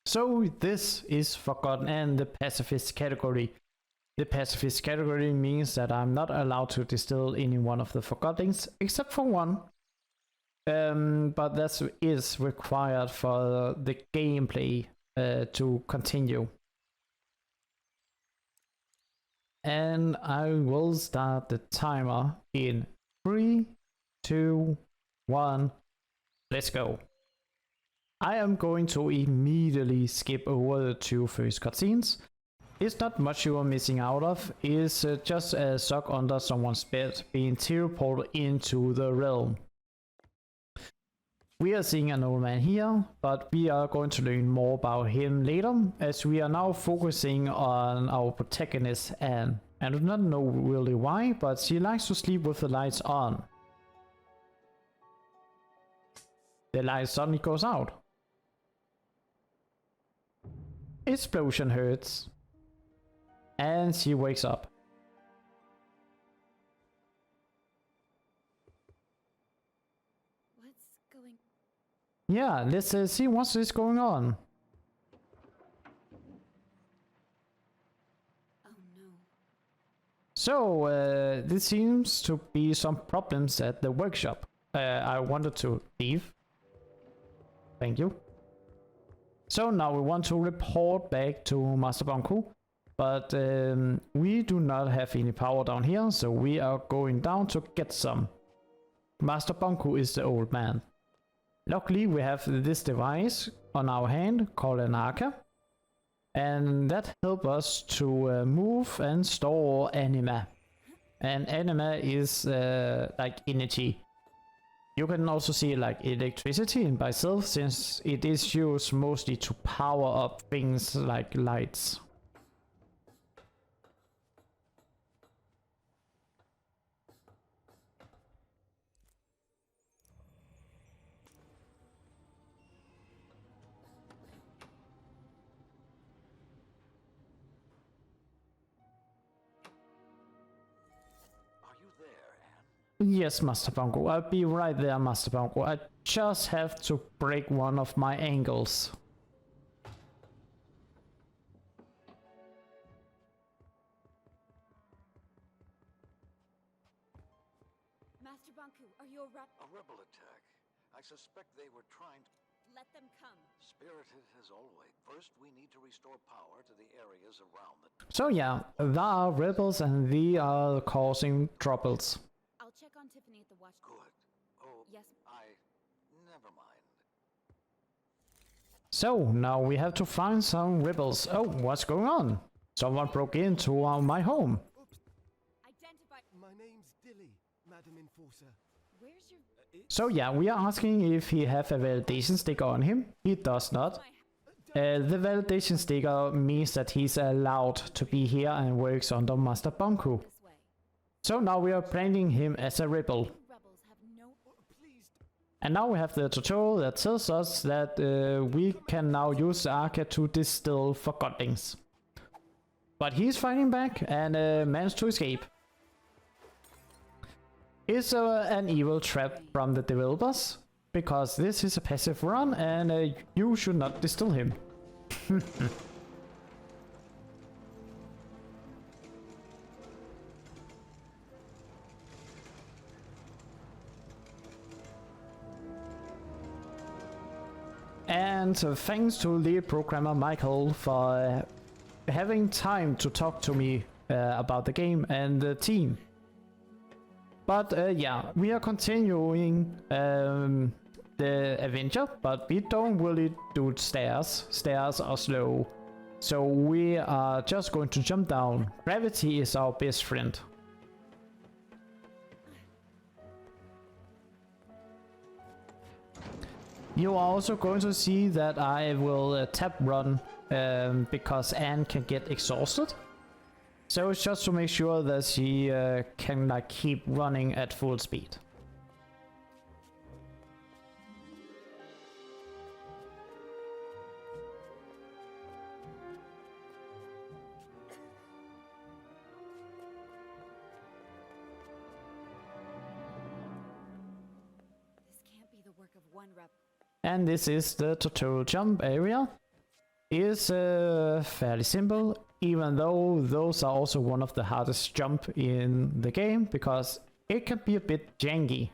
So this is Forgotton and the Pacifist category. The Pacifist category means that I'm not allowed to distill any one of the Forgottons except for one. But that is required for the gameplay to continue. And I will start the timer in 3, 2, 1, let's go. I am going to immediately skip over the 2 first cutscenes. It's not much you are missing out of, it's just a suck under someone's bed being teleported into the realm. We are seeing an old man here, but we are going to learn more about him later, as we are now focusing on our protagonist Anne. I do not know really why, but she likes to sleep with the lights on. The light suddenly goes out. Explosion hurts. And she wakes up. What's going? Yeah, let's see what's going on. Oh no. So, there seems to be some problems at the workshop. I wanted to leave. Thank you. So now we want to report back to Master Bunku. But we do not have any power down here, so we are going down to get some. Master Bunku is the old man. Luckily we have this device on our hand called an arca. And that helps us to move and store anima. And anima is like energy. You can also see like electricity in by itself, since it is used mostly to power up things like lights. Yes, Master Bunku. I'll be right there, Master Bunku. I just have to break one of my angles. Master Bunku, are you A rebel attack. I suspect they were trying to... Let them come. Spirited as always. First, we need to restore power to the areas around the... So yeah, there are rebels and they are causing troubles. I'll check on Tiffany at the watch. Good. Oh, Yes. Never mind. So now we have to find some rebels. Oh, what's going on? Someone broke into my home. Identify. My name's Dilly, Madam Enforcer. Where's your? So yeah, we are asking if he have a validation sticker on him. He does not. The validation sticker means that he's allowed to be here and works under Master Bunku. This way. So now we are branding him as a rebel. Rebels have no. Please, And now we have the tutorial that tells us that we can now use the arca to distill Forgottons. But he's fighting back and managed to escape. It's an evil trap from the developers, because this is a passive run and you should not distill him. And thanks to lead programmer Michael for having time to talk to me about the game and the team. But yeah, we are continuing the adventure, but we don't really do stairs. Stairs are slow. So we are just going to jump down. Gravity is our best friend. You are also going to see that I will tap run because Anne can get exhausted. So it's just to make sure that she can like keep running at full speed. This can't be the work of one rep. And this is the tutorial jump area. is fairly simple, even though those are also one of the hardest jump in the game, because it can be a bit janky.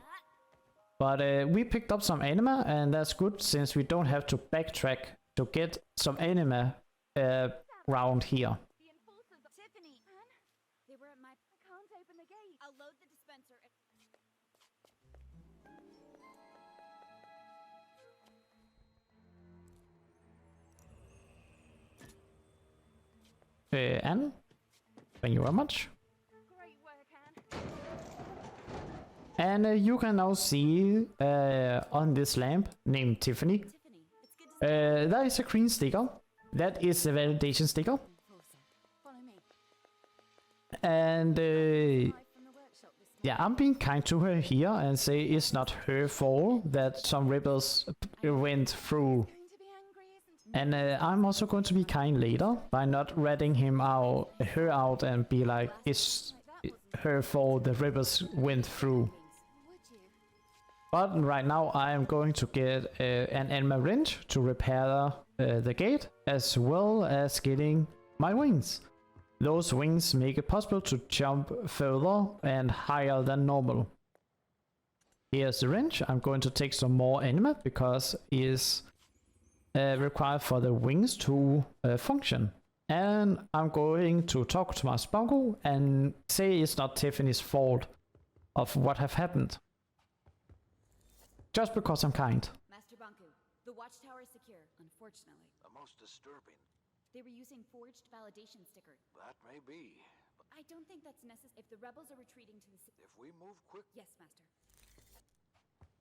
But we picked up some anima, and that's good since we don't have to backtrack to get some anima around here. The enforcers, Tiffany, man. They were at my. I can't open the gate. I'll load the dispenser. Anne, thank you very much. Great work, Anne. And you can now see on this lamp named Tiffany, Tiffany, it's good to there is a green sticker. That is the validation sticker. enforcer. Follow me. And Live from the workshop this yeah, I'm being kind to her here and say it's not her fault that some rebels went through. Going to be angry, isn't And I'm also going to be kind later by not ratting her out and be like, it's her fault the rebels went through. Would you? But right now I am going to get an anima wrench to repair the gate, as well as getting my wings. Those wings make it possible to jump further and higher than normal. Here's the wrench. I'm going to take some more anima because it is required for the wings to function. And I'm going to talk to my Spango and say it's not Tiffany's fault of what have happened. Just because I'm kind. Master Banku, the watchtower is secure, unfortunately. Most disturbing. They were using forged validation sticker. That may be. But I don't think that's necessary. If the rebels are retreating to the city. if we move quick, Yes, Master.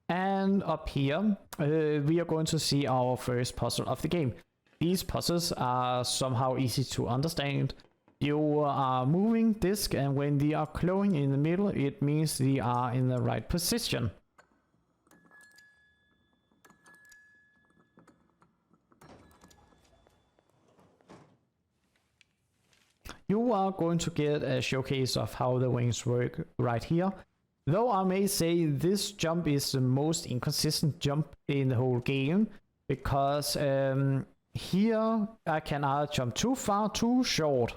And up here, we are going to see our first puzzle of the game. These puzzles are somehow easy to understand. You are moving disc, and when they are glowing in the middle, it means they are in the right position. You are going to get a showcase of how the wings work right here. Though I may say this jump is the most inconsistent jump in the whole game, because here I can either jump too far, too short,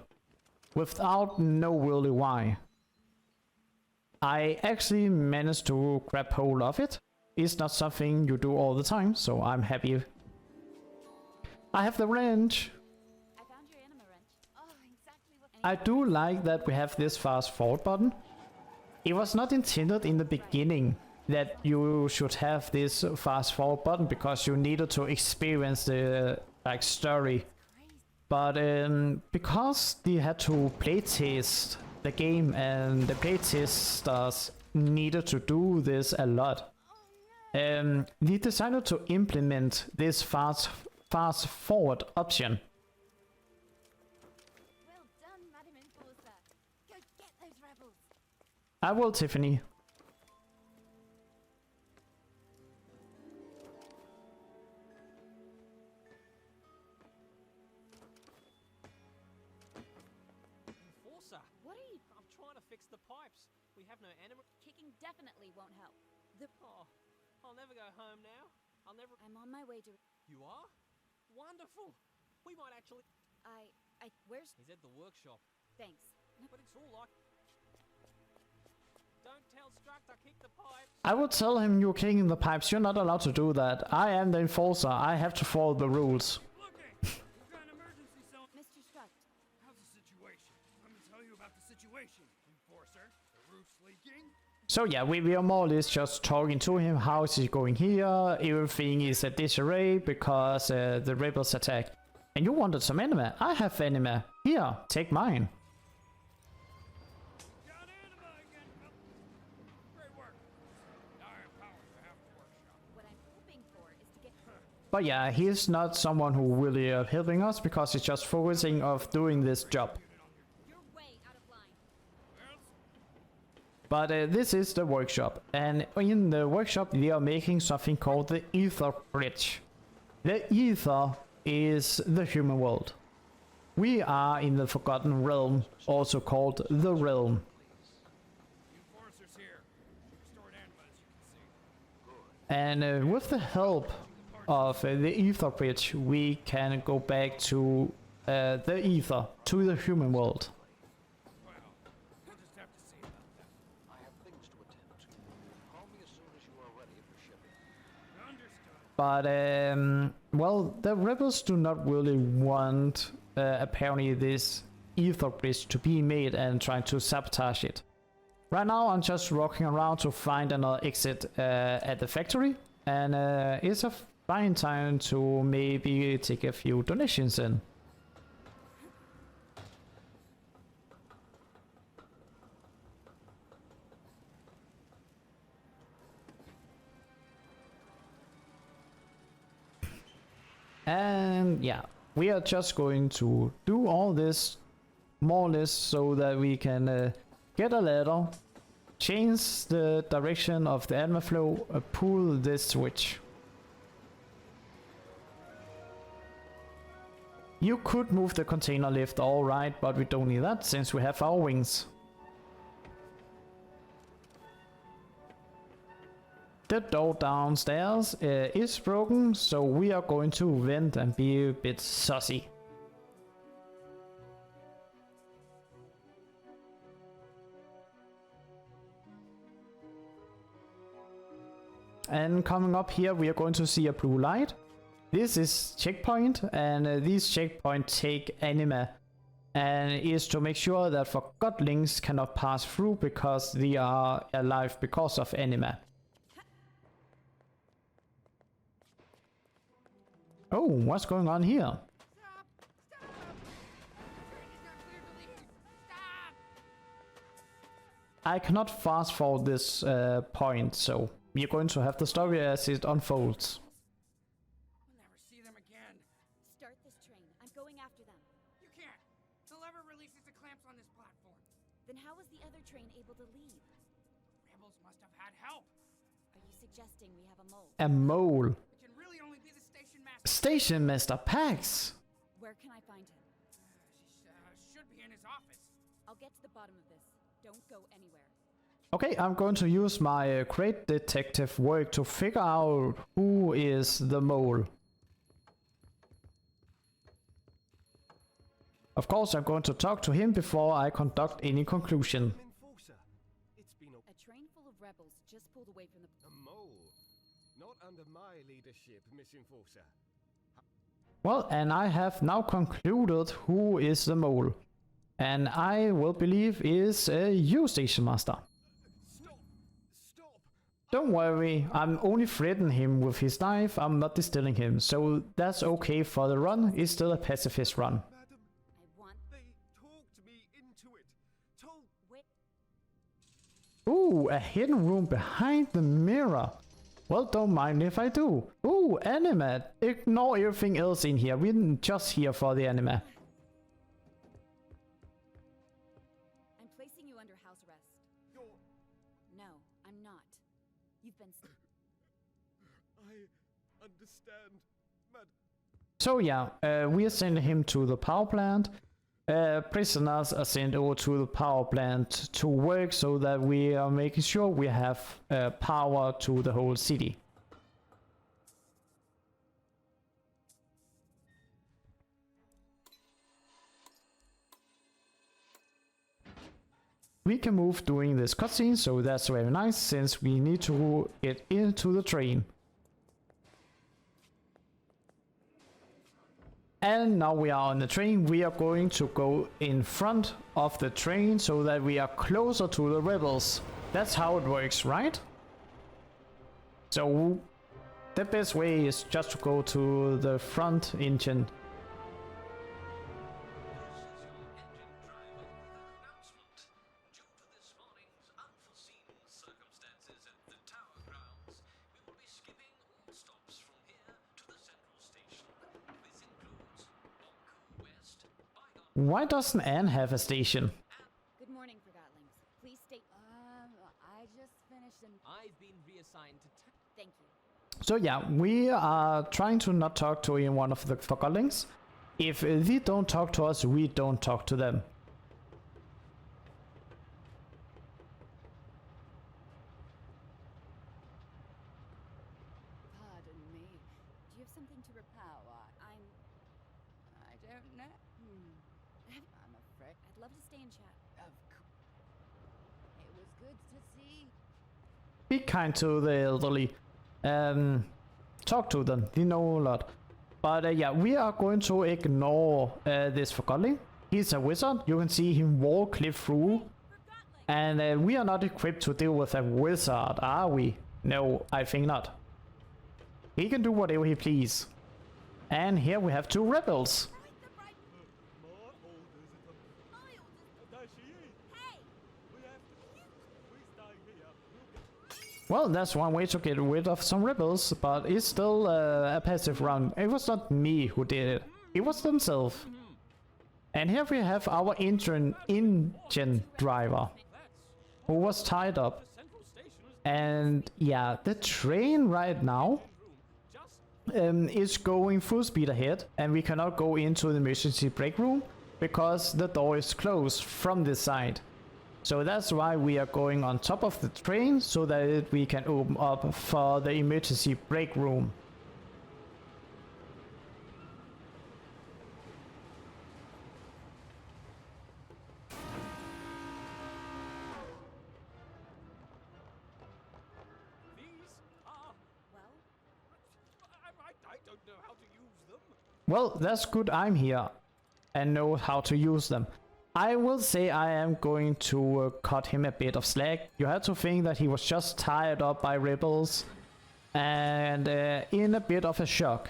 without no really why. I actually managed to grab hold of it. It's not something you do all the time, so I'm happy. I have the wrench. I found your anima wrench. Oh, exactly what. I do like that we have this fast forward button. It was not intended in the beginning that you should have this fast forward button because you needed to experience the story. But because they had to playtest the game and the playtesters needed to do this a lot, they decided to implement this fast forward option. Well done, Madam Enforcer. Go get those rebels. I will, Tiffany. Enforcer, What are you? I'm trying to fix the pipes. We have no anima. Kicking definitely won't help. Oh, I'll never go home now. I'll never. I'm on my way to. You are? Wonderful. We might actually. Where's? He's at the workshop, Thanks. but it's all like. Don't tell Struct I kicked the pipes. I would tell him you're kicking the pipes. You're not allowed to do that. I am the enforcer. I have to follow the rules. Looking! We've got an emergency zone. Mr. Struct. How's the situation? Let me tell you about the situation, Enforcer. The roof's leaking. So yeah, we are more or less just talking to him. How is he going here? Everything is a disarray because the rebels attack. And you wanted some anima. I have anima. Here, take mine. Got anima again. Great work. Dire powers to have the workshop. What I'm hoping for is to get. But yeah, he's not someone who really helping us because he's just focusing of doing this job. You're way out of line. But this is the workshop, and in the workshop they are making something called the Ether Bridge. The Ether is the human world. We are in the Forgotten Realm, also called the Realm. Enforcer's here. Restored anima, as you can see. And with the help of the ether bridge, we can go back to the ether, to the human world. Well, we'll just have to see about that. I have things to attend to. Call me as soon as you are ready for shipping. Understood. But, well, the rebels do not really want, apparently, this ether bridge to be made and trying to sabotage it. Right now, I'm just walking around to find another exit at the factory, and it's a fine time to maybe take a few donations in. And yeah, we are just going to do all this more or less so that we can get a ladder, change the direction of the anima flow, pull this switch. You could move the container lift, alright, but we don't need that since we have our wings. The door downstairs is broken, so we are going to vent and be a bit sussy. And coming up here, we are going to see a blue light. This is checkpoint, and these checkpoints take anima, and is to make sure that Forgottlings cannot pass through because they are alive because of anima. Oh, what's going on here? Stop! Stop! The train is not clear to leave. Stop! I cannot fast forward this point, so we're going to have the story as it unfolds. We'll never see them again. Start this train. I'm going after them. You can't. The lever releases the clamps on this platform. Then how was the other train able to leave? Rebels must have had help. Are you suggesting we have a mole? A mole. It can really only be the station master. Station Master Pax. Where can I find him? Should be in his office. I'll get to the bottom of this. Don't go anywhere. Okay, I'm going to use my great detective work to figure out who is the mole. Of course, I'm going to talk to him before I conduct any conclusion. Enforcer. It's been A train full of rebels just pulled away from the... a mole. Not under my leadership, Miss Enforcer. Well, and I have now concluded who is the mole. And I will believe is you, Station Master. Stop! Stop! Don't worry, I'm only threatening him with his knife, I'm not distilling him, so that's okay for the run, it's still a pacifist run. Madam, I want... they talked me into it. Told... Wait. Ooh, a hidden room behind the mirror. Well, don't mind if I do. Ooh, anima. Ignore everything else in here, we're just here for the anima. I'm placing you under house arrest. You're... No, I'm not. You've been... I understand, Madam. So yeah, we are sending him to the power plant. Prisoners are sent over to the power plant to work so that we are making sure we have power to the whole city. We can move during this cutscene, so that's very nice since we need to get into the train. And now we are on the train, we are going to go in front of the train so that we are closer to the rebels. That's how it works, right? So the best way is just to go to the front engine. Why doesn't Anne have a station? Good morning, Forgottlings. Please state... I just finished and... I've been reassigned to Thank you. So yeah, we are trying to not talk to any one of the Forgottlings. If they don't talk to us, we don't talk to them. Pardon me. Do I'm afraid I'd love to stay and chat. It was good to see. Be kind to the elderly. Talk to them. They know a lot. But yeah, we are going to ignore this Forgotton. He's a wizard. You can see him walk cliff through. And we are not equipped to deal with a wizard, are we? No, I think not. He can do whatever he please. And here we have two rebels. Well, that's one way to get rid of some rebels, but it's still a passive round. It was not me who did it. It was themselves. And here we have our engine driver, who was tied up. And yeah, the train right now is going full speed ahead, and we cannot go into the emergency break room because the door is closed from this side. So that's why we are going on top of the train so that we can open up for the emergency break room. These are... Well, I don't know how to use them. Well, that's good I'm here and know how to use them. I will say I am going to cut him a bit of slack. You have to think that he was just tied up by rebels and in a bit of a shock.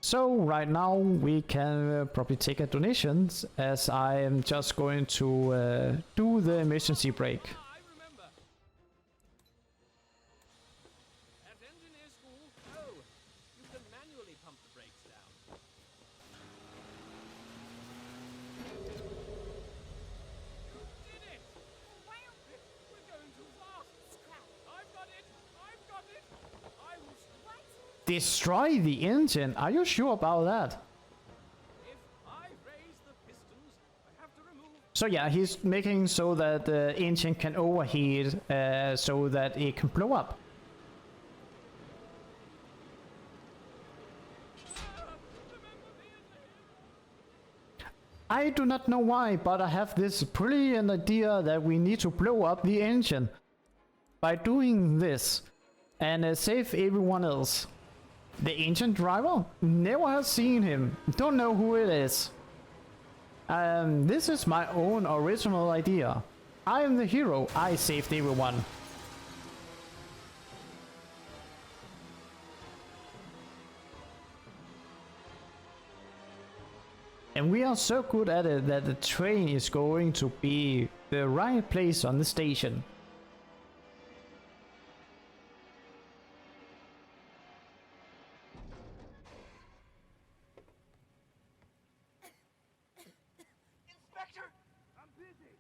So right now we can probably take a donations, as I am just going to do the emergency break. I remember. At engineer school, you can manually pump the brakes down. You did it! We're going too fast. I've got it! I've got it! I will... what? Destroy the engine? Are you sure about that? If I raise the pistons, I have to remove... So yeah, he's making so that the engine can overheat so that it can blow up. I do not know why, but I have this brilliant idea that we need to blow up the engine by doing this and save everyone else. The engine driver? Never have seen him. Don't know who it is. This is my own original idea. I am the hero. I saved everyone. And we are so good at it that the train is going to be the right place on the station. Inspector! I'm busy.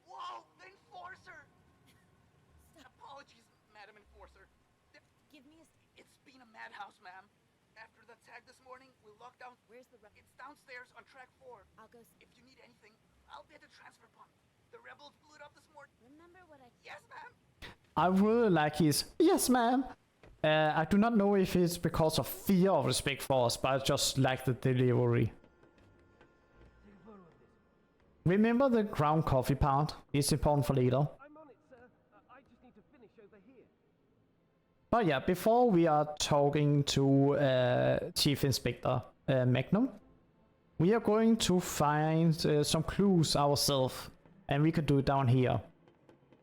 Whoa, the Enforcer! Apologies, Madam Enforcer. Give me a... It's been a madhouse, ma'am. After the attack this morning, we locked down... Where's the... It's downstairs on track 4. I'll go... If you need anything, I'll be at the transfer pump. The rebels blew it up this morning. Remember what I... Yes, ma'am. I really like his yes ma'am. I do not know if it's because of fear or respect for us, but I just like the delivery. Remember the ground coffee part? It's important for later. I'm on it, sir. I just need to finish over here. But yeah, before we are talking to Chief Inspector Magnum, we are going to find some clues ourselves, and we can do it down here.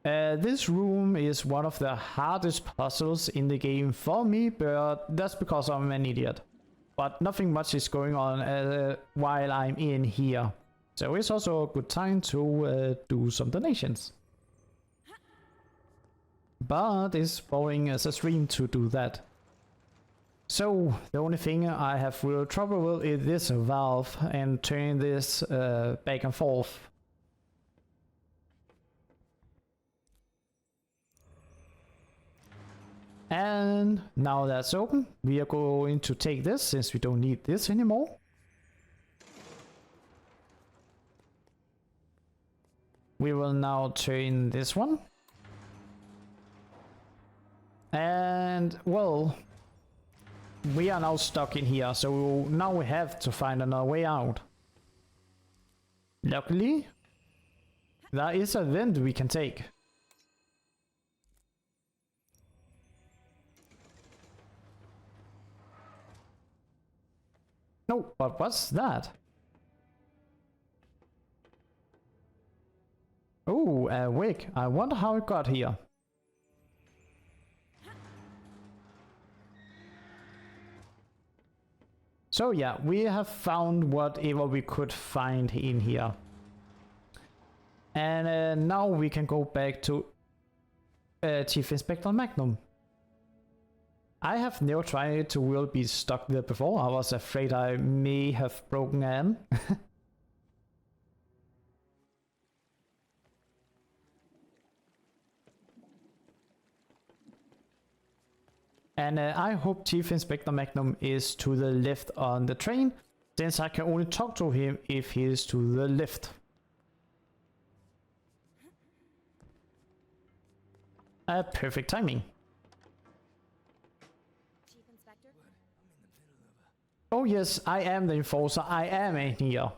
This room is one of the hardest puzzles in the game for me, but that's because I'm an idiot. But nothing much is going on while I'm in here. So it's also a good time to do some donations. But it's boring as a stream to do that. So the only thing I have real trouble with is this valve and turning this back and forth. And now that's open, we are going to take this since we don't need this anymore. We will now turn this one. And well, we are now stuck in here, so now we have to find another way out. Luckily, there is a vent we can take. No, but what's that? Oh, a wig. I wonder how it got here. So yeah, we have found whatever we could find in here. And now we can go back to Chief Inspector Magnum. I have never tried to really be stuck there before. I was afraid I may have broken an. And I hope Chief Inspector Magnum is to the left on the train, since I can only talk to him if he is to the left. Perfect timing. Chief Inspector? Oh yes, I am the enforcer. I am in here. So,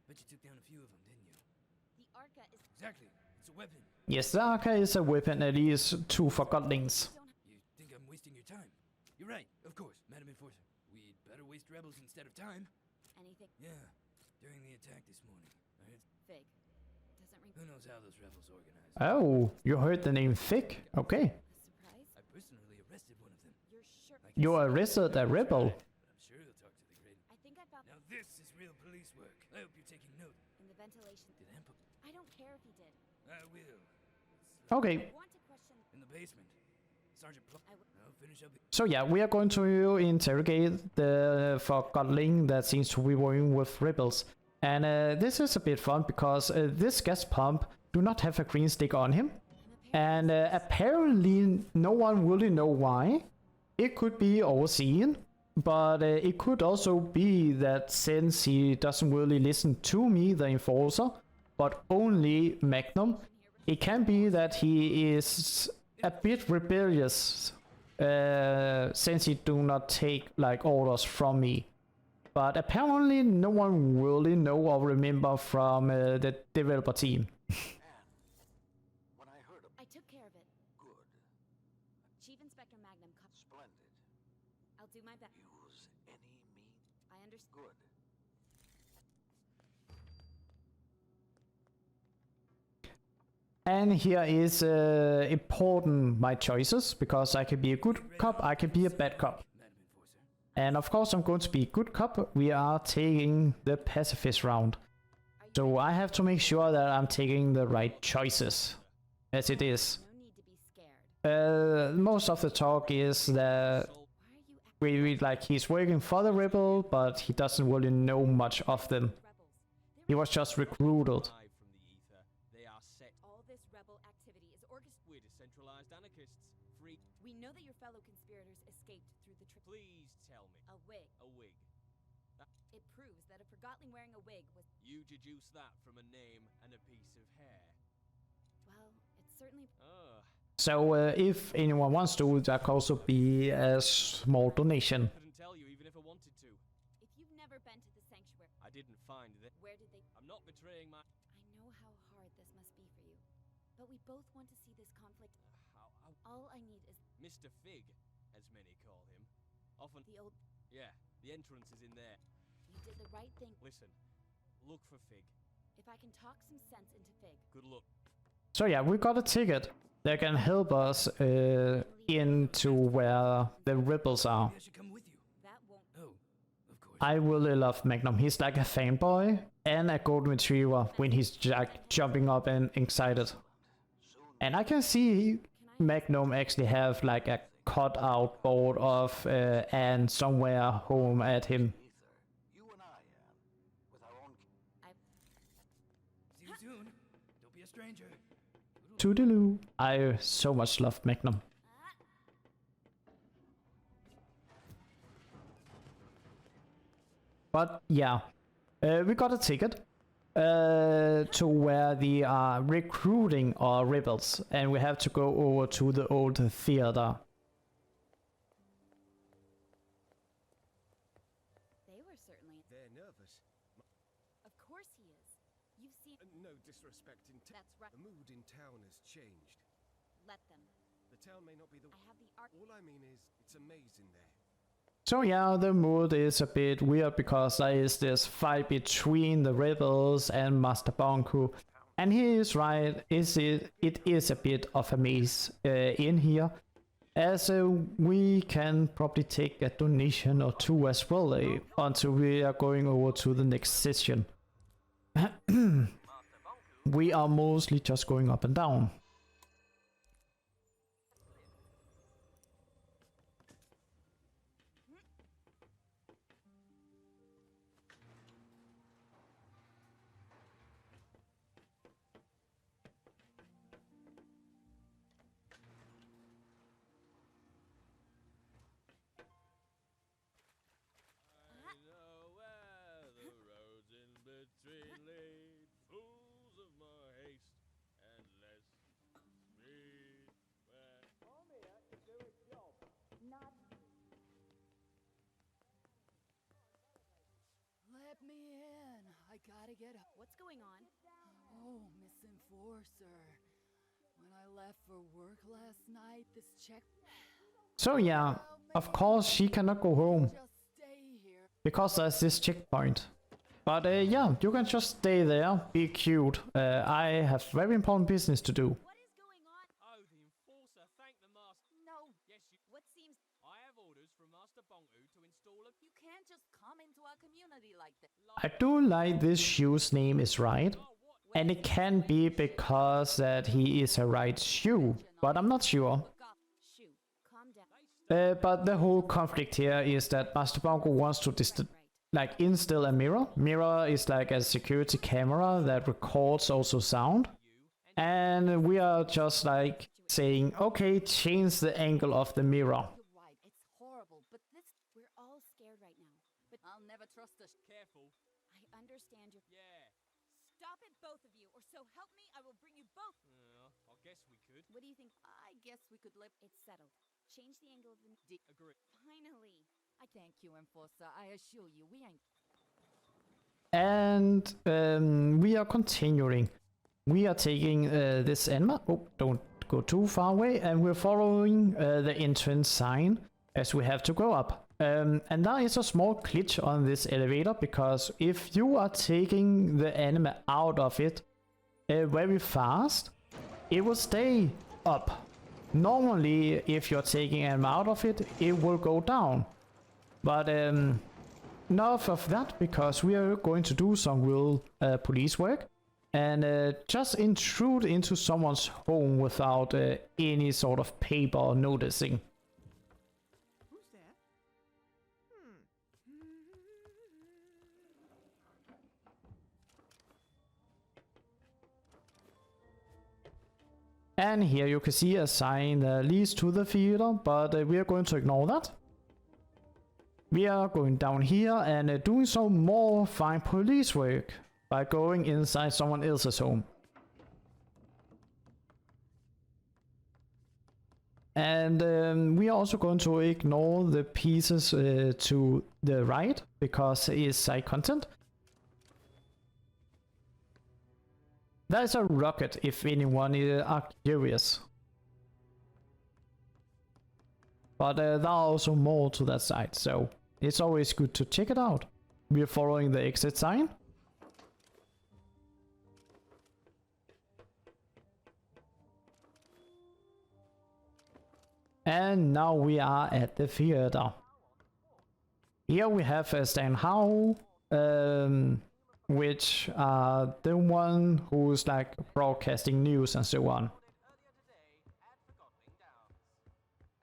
bet you took down a few of them, didn't you? The Arca is... Exactly. It's a weapon. Yes, the Arca is a weapon, at least 2 Forgottlings. You think I'm wasting your time? You're right, of course, Madam Enforcer. We'd better waste rebels instead of time. Anything... Yeah, during the attack this morning, I heard... Fig. Doesn't ring... Who knows how those rebels organize? Oh, you heard the name Thick? Okay. A surprise? I personally arrested one of them. You're sure... I can You see- arrested a rebel. I'm sure he'll talk to the grid. I think I found... Now this is real police work. I hope you're taking note. In the ventilation... Did Amp... I don't care if he did. I will. Okay, I want to question... In the basement. Sergeant Pl... I w- I'll finish up... so yeah, we are going to interrogate the Forgottling that seems to be working with rebels. And this is a bit fun because this gas pump do not have a green stick on him. And apparently no one really know why. It could be overseen, but it could also be that since he doesn't really listen to me, the enforcer, but only Magnum, it can be that he is a bit rebellious since he do not take like orders from me. But apparently no one really know or remember from the developer team. When I heard of I took care of it. good, Chief Inspector Magnum... splendid, I'll do my best. use any means. I understand. Good. And here is important my choices, because I can be a good cop, I can be a bad cop. Madam Enforcer. And of course I'm going to be a good cop. We are taking the Pacifist round. So I have to make sure that I'm taking the right choices, as it is. No need to be scared. Most of the talk is that Why are you... we like he's working for the rebel, but he doesn't really know much of them. Rebels. He was just recruited. Arrive from the ether. They are set. All this rebel activity is orchestrated. We're decentralized anarchists. Free. We know that your fellow conspirators escaped through the Please tell me. A wig. A wig. It proves that a Forgotten wearing a wig was... You deduce that from a name and a piece of hair. Well, it's certainly... Ugh. So if anyone wants to, that could also be a small donation. Couldn't tell you even if I wanted to. If you've never been to the sanctuary, I didn't find that. where did they... I'm not betraying my. I know how hard this must be for you. But we both want to see this conflict... How? All I need is Mr. Fig, as many call him. Often. the old... Yeah, the entrance is in there. You did the right thing. Listen, look for Fig. If I can talk some sense into Fig... Good luck. So yeah, we got a ticket that can help us into where the rebels are. Maybe I should come with you. That won't... Oh, of course. I really love Magnum. He's like a fanboy and a golden retriever when he's like jumping up and excited. And I can see Magnum actually have like a cutout board of Anne somewhere home at him. Ether, you and I, Anne, with our own... See you soon. Don't be a stranger. Toodaloo. I so much love Magnum. But yeah, we got a ticket to where they are recruiting our rebels, and we have to go over to the old theater. Miller's certainly. They're nervous. Of course he is. You've seen. No disrespect in That's right. The mood in town has changed. Let them. The town may not be the. I have the art. All I mean is, it's amazing there. So yeah, the mood is a bit weird because there is this fight between the rebels and Master Bonku. And he is right, it is a bit of a maze in here. As we can probably take a donation or two as well until we are going over to the next session. We are mostly just going up and down. I know where the roads in between lead, fools of more haste and less speed. Where I'm here to do a job. Not. Let me in. I gotta get up. What's going on? Oh, Miss Enforcer. When I left for work last night, this check. So yeah, of course she cannot go home Just stay here. because there's this checkpoint. But yeah, you can just stay there, be cute. I have very important business to do. What is going on? Oh, the enforcer, thank the master. No. Yes, you. What seems. I have orders from Master Bonku to install a. You can't just come into our community like that. I do like this shoe's name is right. And it can be because that he is a right shoe, but I'm not sure. Look up. Shoo. Calm down. But the whole conflict here is that Master Bonku wants to Right. install a mirror. Mirror is like a security camera that records also sound. And we are just like saying, okay, change the angle of the mirror. You're right. It's horrible, but this. We're all scared right now. But I'll never trust a. Careful. I understand your. Yeah. Stop it, both of you, or so help me, I will bring you both. I guess we could. What do you think? I guess we could live. It's settled. Change the angle of the. Agree. Finally. Thank you, Enforcer. I assure you, we ain't. And we are continuing. We are taking this enema. Oh, don't go too far away. And we're following the entrance sign as we have to go up. And there is a small glitch on this elevator because if you are taking the anima out of it very fast, it will stay up. Normally, if you're taking anima out of it, it will go down. But enough of that because we are going to do some real police work and just intrude into someone's home without any sort of paper noticing. Who's there? And here you can see a sign that leads to the theater, but we are going to ignore that. We are going down here and doing some more fine police work by going inside someone else's home. And we are also going to ignore the pieces to the right because it is side content. There's a rocket if anyone are curious. But there are also more to that side, so it's always good to check it out. We're following the exit sign. And now we are at the theater. Here we have Stan Howe, which are the one who's like broadcasting news and so on. Earlier today at Forgotton Downs.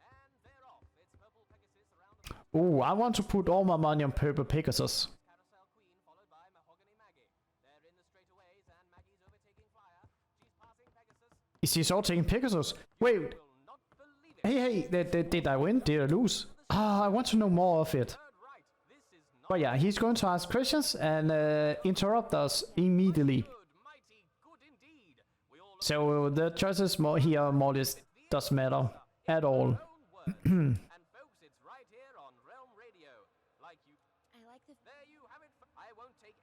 And they're off. It's Purple Pegasus around the Ooh, I want to put all my money on Purple Pegasus. Carousel Queen followed by Mahogany Maggie. They're in the straightaways and Maggie's overtaking flyer. She's passing Pegasus. Is he so taking Pegasus? Wait, Will not believe it. hey, did I win? Did I lose? Ah, I want to know more of it. Heard right. This is not But yeah, he's going to ask questions and interrupt us immediately. good. Mighty good indeed. We all So the choices here more or less doesn't matter at all. own words. And folks, it's right here on Realm Radio. Like you. I like the. There you have it. I won't take.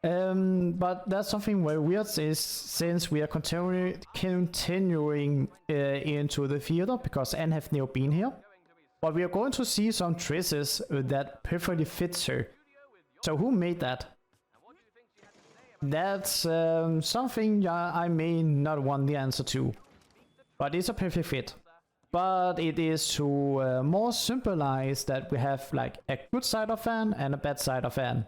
But that's something very weird is since we are continuing into the theater because Anne have now been here. But we are going to see some dresses that perfectly fits her. So who made that? That's something I may not want the answer to. But it's a perfect fit. But it is to more symbolize that we have like a good side of Anne and a bad side of Anne.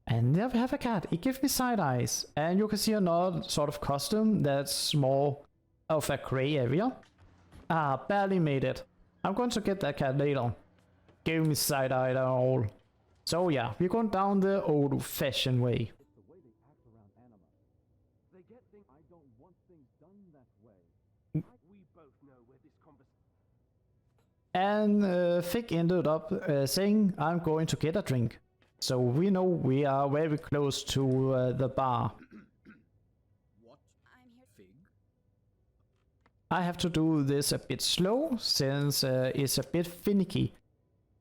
And there we have a cat. It gives me side eyes. And you can see another sort of costume that's more of a grey area. Ah, barely made it. I'm going to get that cat later. Give me side eye and all. So yeah, we're going down the old-fashioned way. And Fig ended up saying, I'm going to get a drink. So we know we are very close to the bar. I'm here. Fig? I have to do this a bit slow, since it's a bit finicky.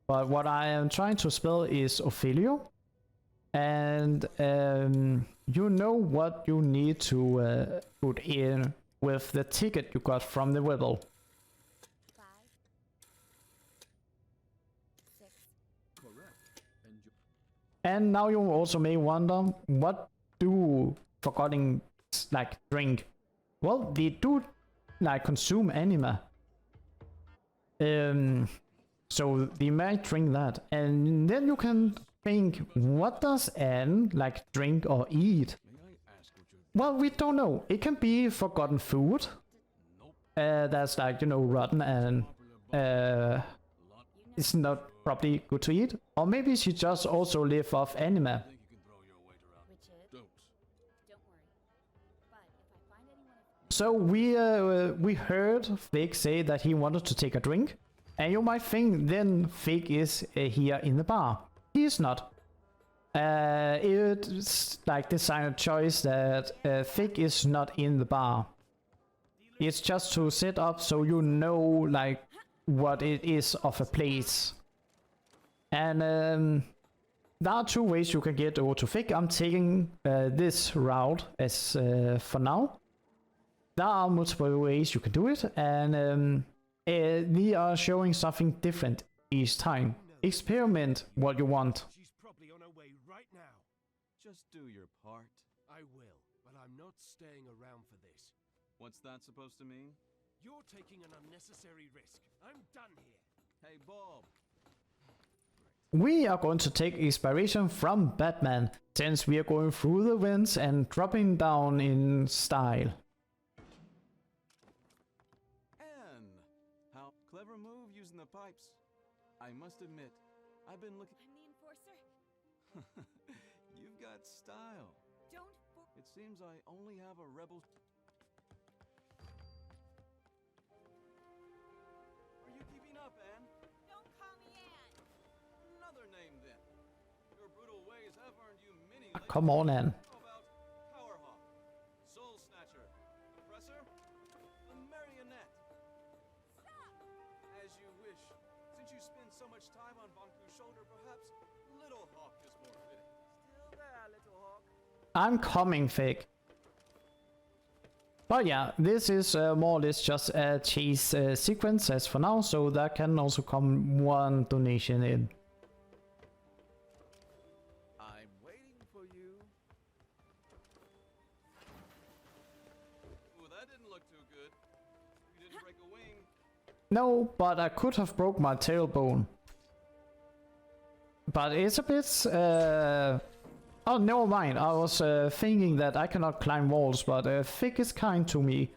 But what I am trying to spell is Ophelia. And you know what you need to put in with the ticket you got from the Webble. 5, 6. Correct. And now you also may wonder, what do Forgotton like drink? Well, they do like consume anima. So they might drink that. And then you can think, what does Anne like drink or eat? Well, we don't know. It can be forgotten food. That's like, you know, rotten and it's not probably good to eat. Or maybe she just also live off anima. Richard, don't worry. But if I find anyone. So we heard Fig say that he wanted to take a drink. And you might think then Fig is here in the bar. He is not. It's like designer choice that Fig is not in the bar. It's just to set up so you know like what it is of a place. And there are two ways you can get over to Fig. I'm taking this route as for now. There are multiple ways you can do it, and we are showing something different each time. Experiment what you want. She's probably on her way right now. Just do your part. I will, but I'm not staying around for this. What's that supposed to mean? You're taking an unnecessary risk. I'm done here. Hey, Bob. We are going to take inspiration from Batman, since we are going through the vents and dropping down in style. Anne! How clever move using the pipes. I must admit, I've been looking... I'm the enforcer. You've got style. Don't. It seems I only have a rebel... Are you keeping up, Anne? Don't call me Anne. Another name, then. Your brutal ways have earned you many... Come on, Anne. How about Powerhawk, Soul Snatcher, Oppressor, a Marionette? Stop. As you wish. Since you spend so much time on Banku's shoulder, perhaps Little Hawk is more fitting. Still there, little hawk. I'm coming, Fig. But yeah, this is more or less just a chase sequence as for now, so there can also come one donation in. I'm waiting for you. Ooh, that didn't look too good. You didn't break a wing. No, but I could have broke my tailbone. But it's a bit... Oh, never mind. I was thinking that I cannot climb walls, but Fig is kind to me.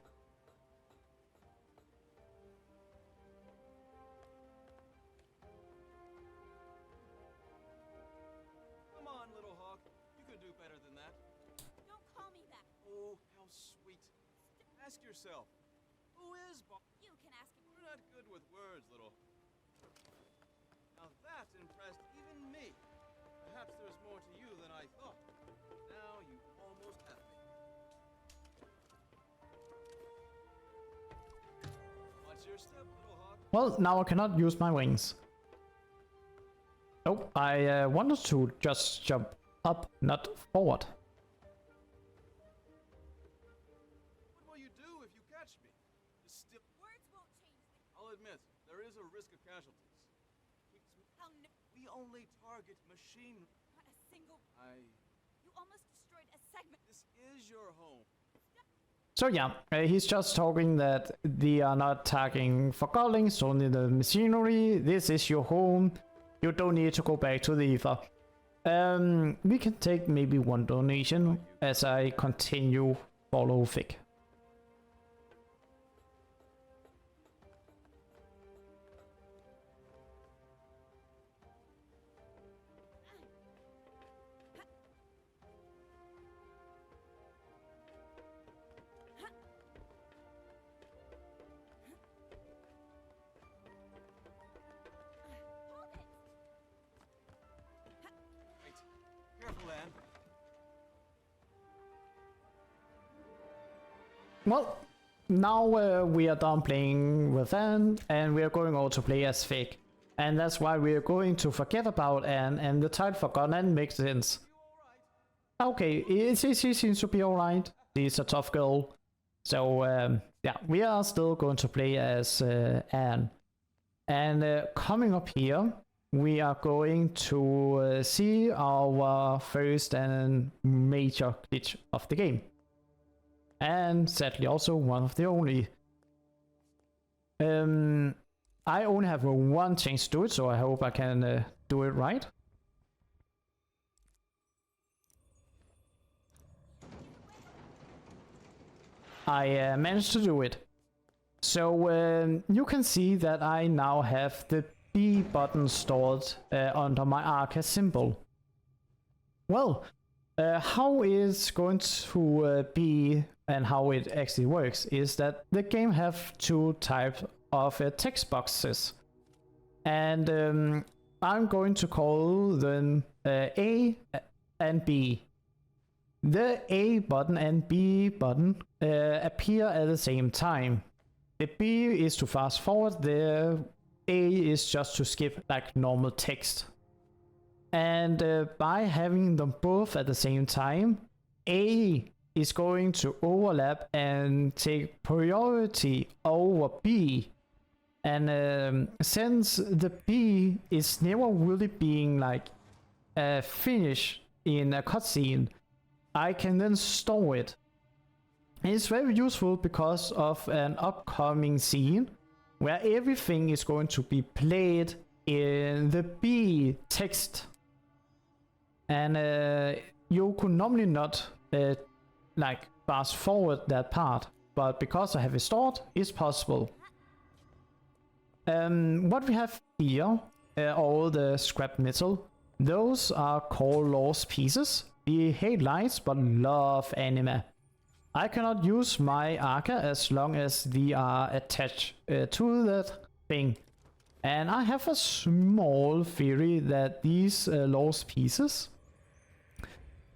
Come on, Little Hawk. You could do better than that. Don't call me that. Oh, how sweet. Ask yourself, who is Bob? You can ask him. You're not good with words, Little. Now that impressed even me. Perhaps there's more to you than I thought. Now you almost have me. Watch your step, Little Hawk. Well, now I cannot use my wings. Oh, I wanted to just jump up, not forward. What will you do if you catch me? Still, Words won't change the... I'll admit, there is a risk of casualties. How no... We only target machine... Not a single... You almost destroyed a segment. This is your home. So yeah, he's just talking that they are not tagging Forgottons, only the machinery. This is your home. You don't need to go back to the Ether. We can take maybe one donation as I continue follow Fig. Wait. Careful, Anne. Well, now we are done playing with Anne, and we are going on to play as Fig. And that's why we are going to forget about Anne, and the title Forgotten makes sense. Okay, she seems to be alright. She's a tough girl. So, yeah, we are still going to play as Anne. And coming up here, we are going to see our first and major glitch of the game. And sadly also one of the only. I only have one chance to do it, so I hope I can do it right. I managed to do it. So you can see that I now have the B button stored under my Arca symbol. Well, how it's going to be and how it actually works is that the game have two types of text boxes, and I'm going to call them A and B. The A button and B button appear at the same time. The B is to fast forward, the A is just to skip like normal text. And by having them both at the same time, A is going to overlap and take priority over B. And since the B is never really being like finished in a cutscene, I can then store it. And it's very useful because of an upcoming scene where everything is going to be played in the B text. And you could normally not like fast forward that part, but because I have it stored, it's possible. What we have here, all the scrap metal, those are called lost pieces. We hate lights but love anime. I cannot use my Arca as long as they are attached to that thing. And I have a small theory that these lost pieces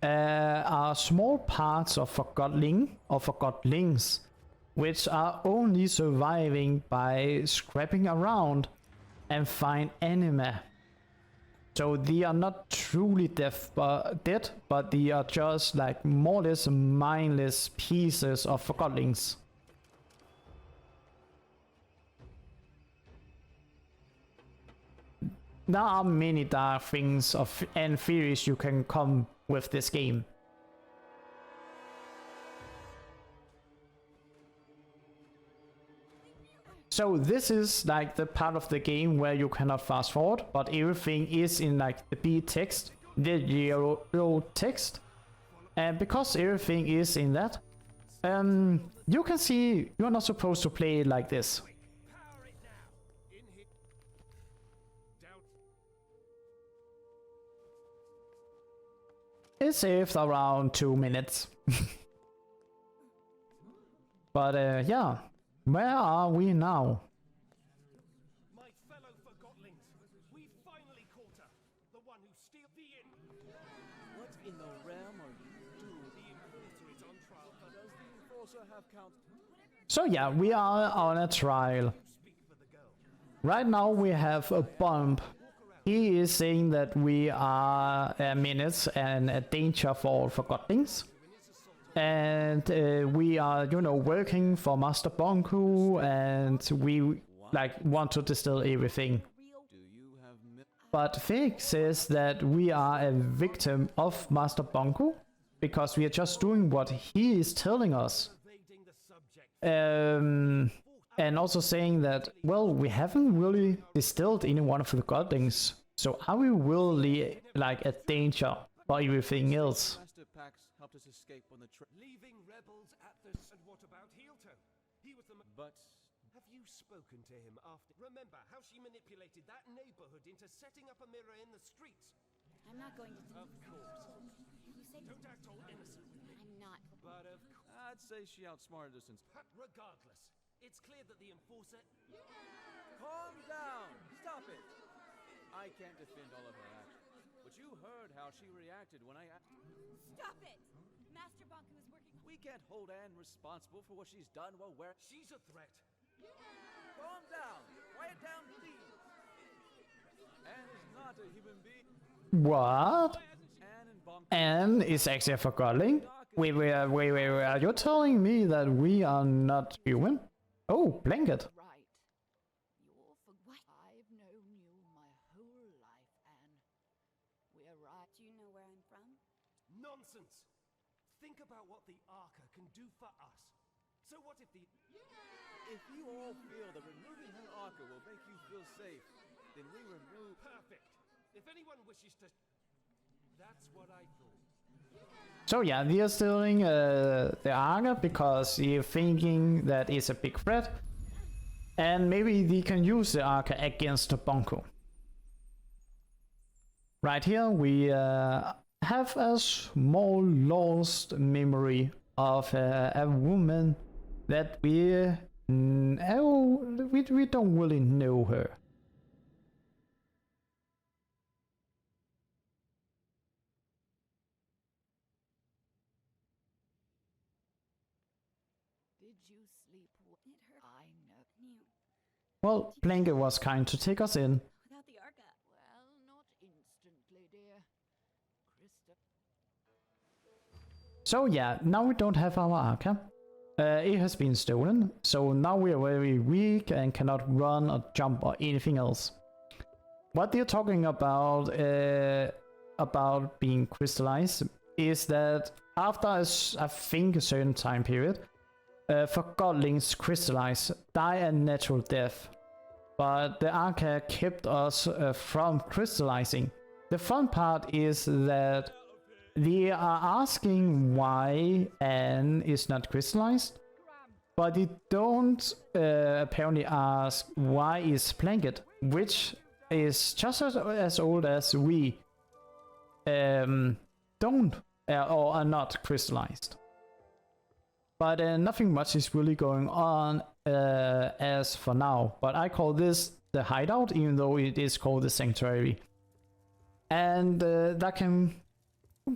are small parts of Forgottlings, which are only surviving by scrapping around and find anime. So they are not truly dead, but they are just like more or less mindless pieces of Forgottlings. There are many dark things and theories you can come with this game. So this is like the part of the game where you cannot fast forward, but everything is in like the B text, the yellow text. And because everything is in that, you can see you're not supposed to play it like this. It saved around 2 minutes. But yeah, where are we now? My fellow Forgottlings, we finally caught her. The one who steals the inn. What in the realm are you doing? The Enforcer is on trial. Does the Enforcer have count? So yeah, we are on a trial. Right now we have a bomb he is saying that we are a menace and a danger for all Forgottings. And we are, you know, working for Master Bonku, and we like want to distill everything. Do you have But Fig says that we are a victim of Master Bonku because we are just doing what he is telling us. Evading the subject. And also saying that, well, we haven't really distilled any one of the Godlings, so are we really like a danger for everything else? Master Pax helped us escape on the trip, Leaving rebels at the... And what about Heelto? He was the... but Have you spoken to him after... Remember how she manipulated that neighborhood into setting up a mirror in the streets? I'm not going to. Of course. You say Don't act all innocent. I'm not. But of course. I'd say she outsmarted us in... Regardless, it's clear that the enforcer... Calm down! Stop it! I can't defend all of her actions, but you heard how she reacted when I... Stop it! Master Bonku is working. We can't hold Anne responsible for what she's done while we're... She's a threat. Calm down! Quiet down, please! Anne is not a human being. What? Anne and Bonk... Anne is actually a Forgottling? Wait, are you telling me that we are not human? Oh, blanket. Right. You're for what? I've known you my whole life, Anne. We're right. Do you know where I'm from? Nonsense! Think about what the Arca can do for us. So what if the... If you all feel that removing her Arca will make you feel safe, then we remove... Perfect! If anyone wishes to... That's what I thought. So yeah, we are stealing the Arga because we're thinking that it's a big threat. And maybe we can use the Arca against Bonko. Right here we have a small lost memory of a woman that we don't really know her. Did you sleep? It hurt. I know. Knew. Well, Blanket was kind to take us in. Without the Arca. Well, not instantly, dear. Krista. So yeah, now we don't have our Arca. It has been stolen, so now we are very weak and cannot run or jump or anything else. What they're talking about being crystallized is that after I think a certain time period, Forgottlings crystallize, die a natural death. But the Arca kept us from crystallizing. The fun part is that they are asking why Anne is not crystallized, but they don't apparently ask why is Blanket, which is just as old as we don't or are not crystallized. But nothing much is really going on as for now. But I call this the hideout, even though it is called the sanctuary. And that can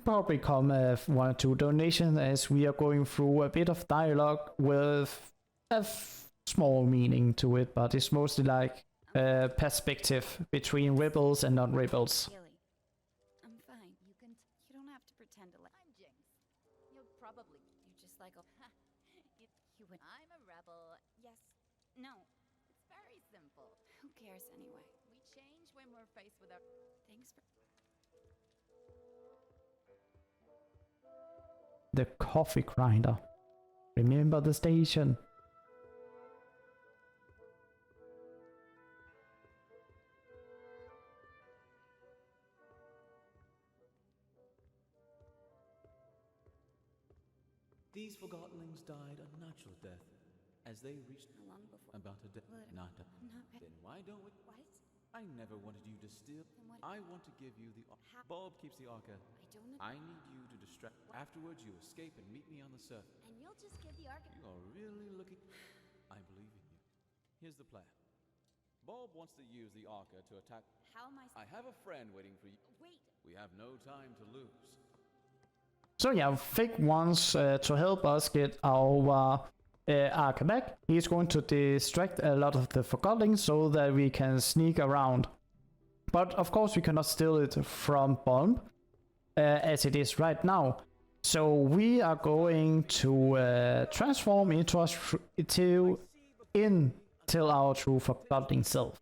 probably come 1 or 2 donations, as we are going through a bit of dialogue with a small meaning to it, but it's mostly like perspective between rebels and non-rebels. Gilly. I'm fine. You don't have to pretend to like. I'm Jinx. You'll probably. You're just like a. You would. I'm a rebel. Yes. No. It's very simple. Who cares anyway? We change when we're faced with our. Thanks for. The coffee grinder. Remember the station. These Forgottlings died a natural death as they reached How long before? about a day. Let- Not a. I'm not. Then why don't we? What? I never wanted you to steal. Then what? I want to give you the. How- Bulb keeps the Arca. I don't. I need you to distract. Afterwards, you escape and meet me on the surface. And you'll just give the Arca. You are really looking. I believe in you. Here's the plan. Bulb wants to use the Arca to attack. How am I? I have a friend waiting for you. Wait. We have no time to lose. So yeah, Fig wants to help us get our Arca back. He's going to distract a lot of the Forgottlings so that we can sneak around. But of course we cannot steal it from Bomb as it is right now. So we are going to transform into our till our true Forgotton self.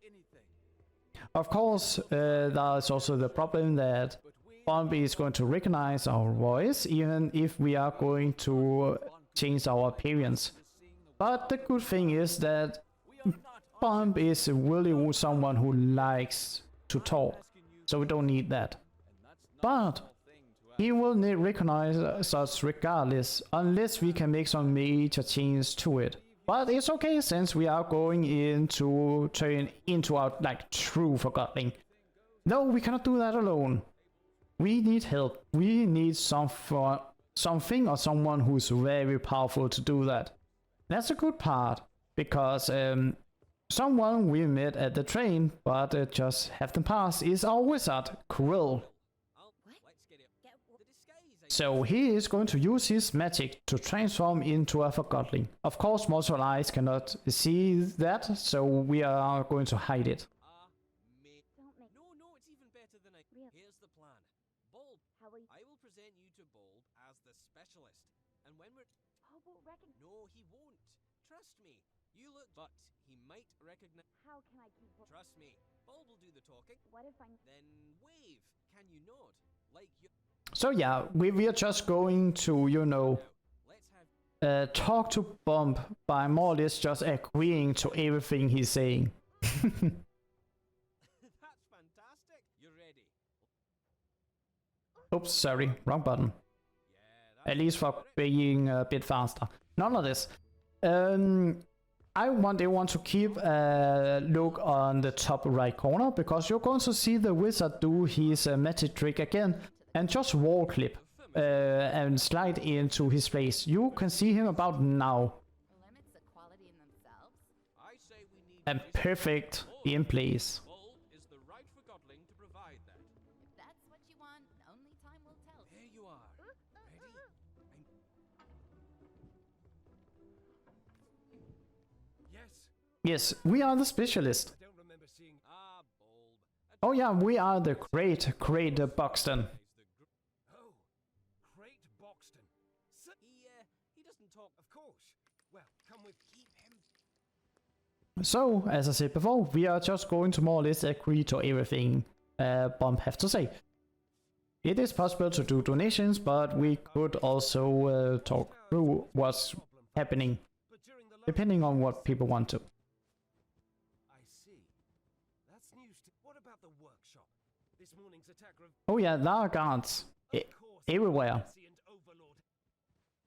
Of course, there is also the problem that Bomb is going to recognize our voice, even if we are going to change our appearance. But the good thing is that Bomb is really someone who likes to talk, so we don't need that. But he will recognize us regardless, unless we can make some major changes to it. But it's okay, since we are going into turn into our true Forgotton. No, we cannot do that alone. We need help. We need something or someone who's very powerful to do that. That's a good part, because someone we met at the train, but just have them pass, is our wizard, Krill. So he is going to use his magic to transform into a Forgotton. Of course, mortal eyes cannot see that, so we are going to hide it. No, it's even better than Here's the plan. Bulb, I will present you to Bulb as the specialist. And when we're... No, he won't. Trust me. You look... But he might recognize... How can I keep... Trust me. Bulb will do the talking. What if I'm... Then wave. Can you nod? Like you... So yeah, we are just going to, you know, talk to Bomb by more or less just agreeing to everything he's saying. That's fantastic. You're ready. Oops, sorry, wrong button. At least for being a bit faster. None of this. I want everyone to keep a look on the top right corner, because you're going to see the wizard do his magic trick again. And just wall clip and slide into his place. You can see him about now. Limits equality in themselves? I say we need... And perfect in place. Bulb is the right Forgotton to provide that. If that's what you want, only time will tell. There you are. Ready? Yes, we are the specialist. I don't remember seeing... Bulb. Oh yeah, we are the great Buxton. Oh, great Boxton. He doesn't talk, of course. Well, come with... Keep him... So, as I said before, we are just going to more or less agree to everything Bomb have to say. It is possible to do donations, but we could also talk through what's happening, depending on what people want to. I see. That's news to... What about the workshop? This morning's attack... Oh yeah, there are guards everywhere.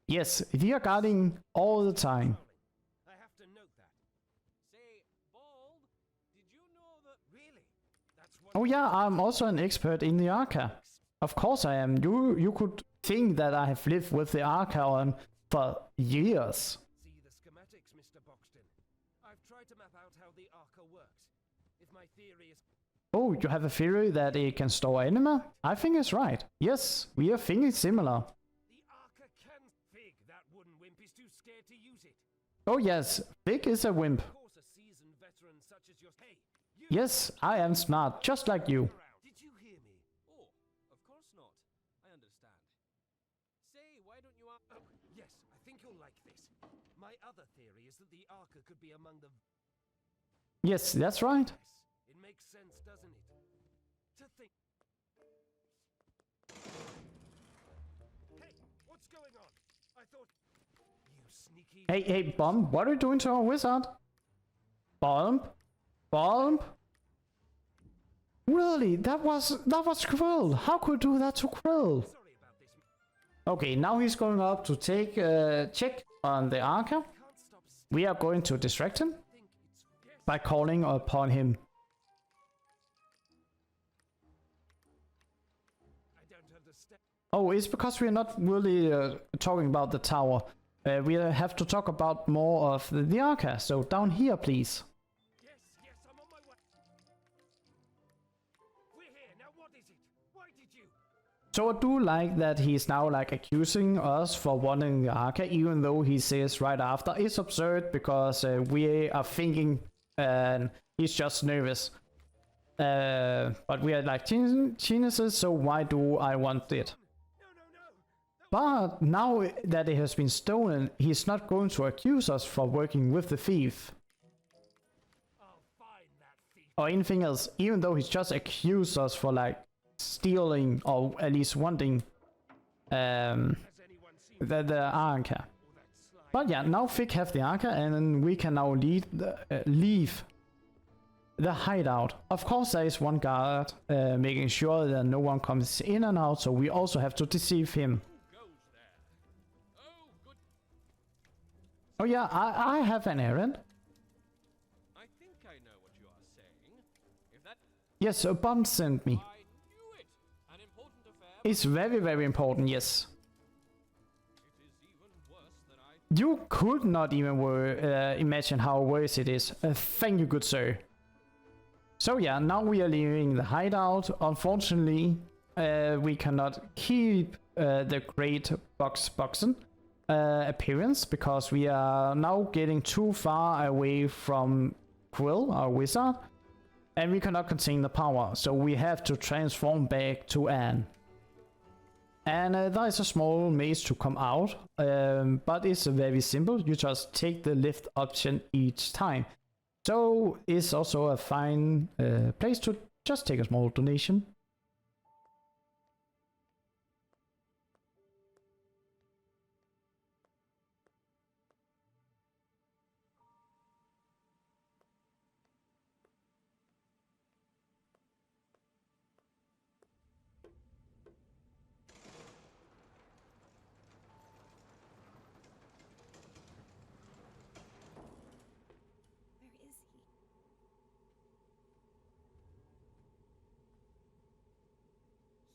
Yes, they are guarding all the time. I have to note that. Say, Bulb, did you know that... Really? That's what... Oh yeah, I'm also an expert in the Arca. Of course I am. You could think that I have lived with the Arca on for years. See the schematics, Mr. Boxton. I've tried to map out how the Arca works. If my theory is... Oh, you have a theory that it can store enemy? I think it's right. Yes, we are thinking similar. The Arca can... Fig, that wooden wimp is too scared to use it. Oh yes, Big is a wimp. Of course, a seasoned veteran such as your... Hey, you... Yes, I am smart, just like you. Did you hear me? Oh, of course not. I understand. Say, why don't you... Oh, yes, I think you'll like this. My other theory is that the Arca could be among the... Yes, that's right. Yes, it makes sense, doesn't it? To think... Hey, what's going on? I thought... You sneaky... Hey, Bomb, what are you doing to our wizard? Bomb? Really? That was Krill. How could you do that to Krill? Sorry about this. Okay, now he's going up to take a check on the Arca. We are going to distract him by calling upon him. I don't understand. Oh, it's because we are not really talking about the tower. We have to talk about more of the Arca. So down here, please. Yes, I'm on my way. We're here. Now what is it? Why did you... So I do like that he's now accusing us for wanting the Arca, even though he says right after it's absurd because we are thinking and he's just nervous. But we are like geniuses, so why do I want it? But now that it has been stolen, he's not going to accuse us for working with the thief. Or anything else, even though he's just accused us for like stealing or at least wanting the anchor. But yeah, now Fig have the anchor and we can now leave the hideout. Of course there is one guard making sure that no one comes in and out, so we also have to deceive him. Oh yeah, I have an errand. I think I know what you are saying. If that Yes, a bomb sent me. I knew it. An important affair. It's very, very important, yes. It is even worse than I You could not even imagine how worse it is. Thank you, good sir. So yeah, now we are leaving the hideout. Unfortunately, we cannot keep the great boxen appearance because we are now getting too far away from Quill, our wizard, and we cannot contain the power, so we have to transform back to Anne. And there is a small maze to come out, but it's very simple. You just take the lift option each time. So it's also a fine place to just take a small donation. Where is he?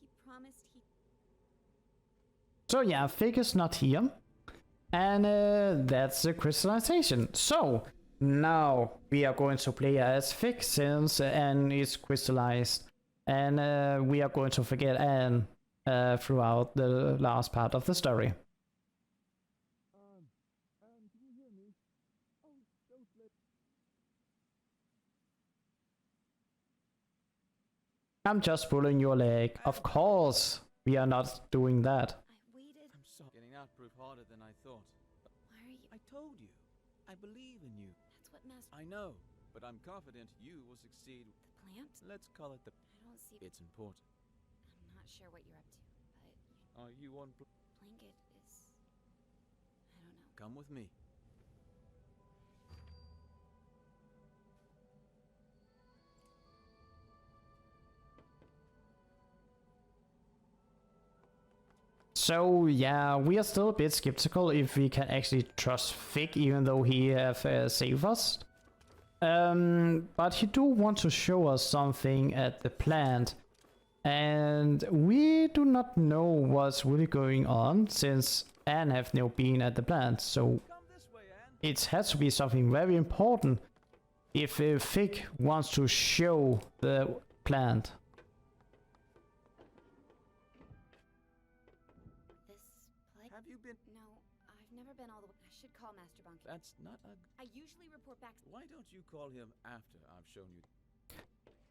He promised he... So yeah, Fig is not here. And that's the crystallization. So now we are going to play as Fig since Anne is crystallized. And we are going to forget Anne throughout the last part of the story. Can you hear me? Oh, don't let... I'm just pulling your leg. Of course, we are not doing that. I waited. I'm sorry. Getting out proved harder than I thought. Why are you... I told you. I believe in you. That's what Master... I know, but I'm confident you will succeed. The plant? Let's call it the... I don't see... It's important. I'm not sure what you're up to, but... Are you on... Blanket is... I don't know. Come with me. So yeah, we are still a bit skeptical if we can actually trust Fig, even though he have saved us. But he do want to show us something at the plant, and we do not know what's really going on since Anne have now been at the plant. So Come this way, Anne. it has to be something very important if Fig wants to show the plant. This place... Have you been... No, I've never been all the way... I should call Master Bunker. That's not a... I usually report back... Why don't you call him after I've shown you...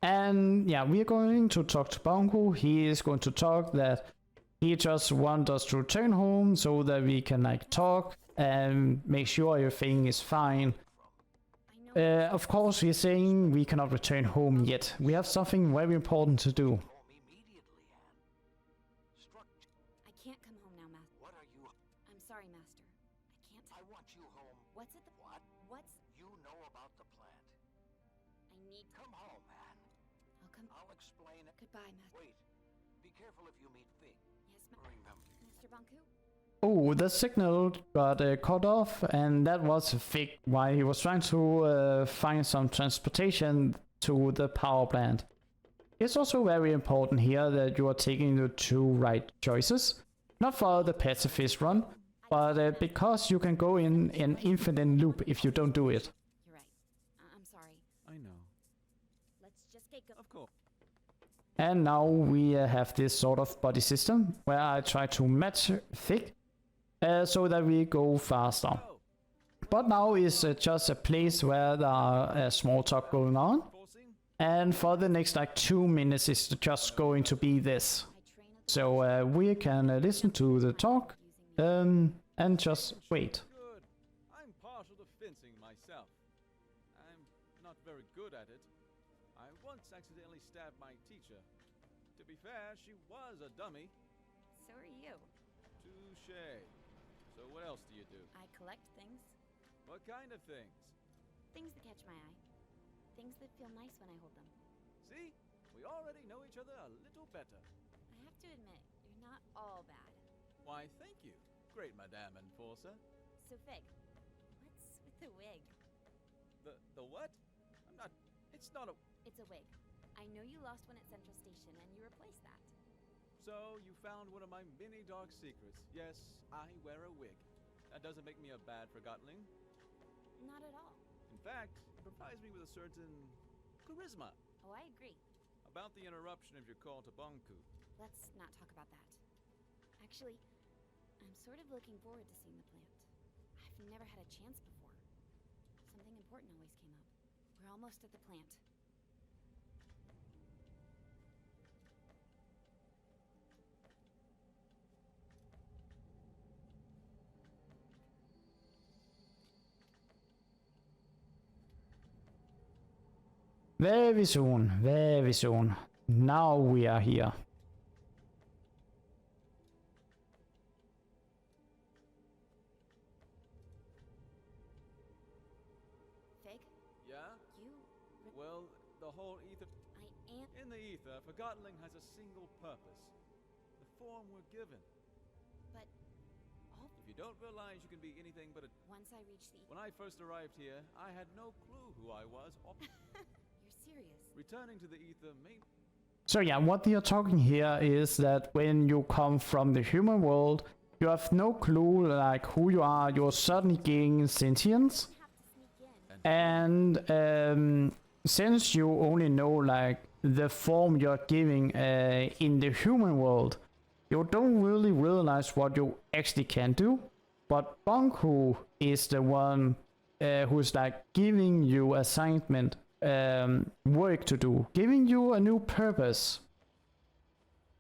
And yeah, we are going to talk to Bongo. He is going to talk that he just wants us to return home so that we can like talk and make sure everything is fine. I know... Of course, we're saying we cannot return home yet. We have something very important to do. Home immediately, Anne. Structure. I can't come home now, Master. What are you... I'm sorry, Master. I can't... I want you home. What's at the... What? What's... You know about the plant. I need... Come home, Anne. I'll come... I'll explain it. Goodbye, Master. Wait. Be careful if you meet Fig. Yes, Remember. Mr. Bunku? Oh, the signal got cut off, and that was Fig while he was trying to find some transportation to the power plant. It's also very important here that you are taking the two right choices. Not for the pacifist run, but because you can go in an infinite loop if you don't do it. You're right. I'm sorry. I know. Let's just get going. Of course. And now we have this sort of body system where I try to match Fig so that we go faster. But now is just a place where there are small talk going on. Forcing? And for the next like 2 minutes it's just going to be this. So we can listen to the talk and just wait. Good. I'm partial to fencing myself. I'm not very good at it. I once accidentally stabbed my teacher. To be fair, she was a dummy. So are you. Touché. So what else do you do? I collect things. What kind of things? Things that catch my eye. Things that feel nice when I hold them. See? We already know each other a little better. I have to admit, you're not all bad. Why, thank you, great Madame Enforcer. So Fig, what's with the wig? The what? I'm not... It's not a... It's a wig. I know you lost one at Central Station and you replaced that. So, you found one of my many dark secrets. Yes, I wear a wig. That doesn't make me a bad Forgotling. Not at all. In fact, it provides me with a certain charisma. Oh, I agree. About the interruption of your call to Bonku. Let's not talk about that. Actually, I'm sort of looking forward to seeing the plant. I've never had a chance before. Something important always came up. We're almost at the plant. Very soon, very soon. Now we are here. Fig, Yeah? you... Well, the whole ether... I am... In the ether, Forgotling has a single purpose. The form we're given. But... all... If you don't realize you can be anything but a... Once I reach the... When I first arrived here, I had no clue who I was. Or... You're serious. Returning to the ether may... So yeah, what they are talking here is that when you come from the human world, you have no clue like who you are. You're suddenly gaining sentience, You have to sneak in. and since you only know like the form you're giving in the human world, you don't really realize what you actually can do. But Bonku is the one who's like giving you assignment, work to do, giving you a new purpose.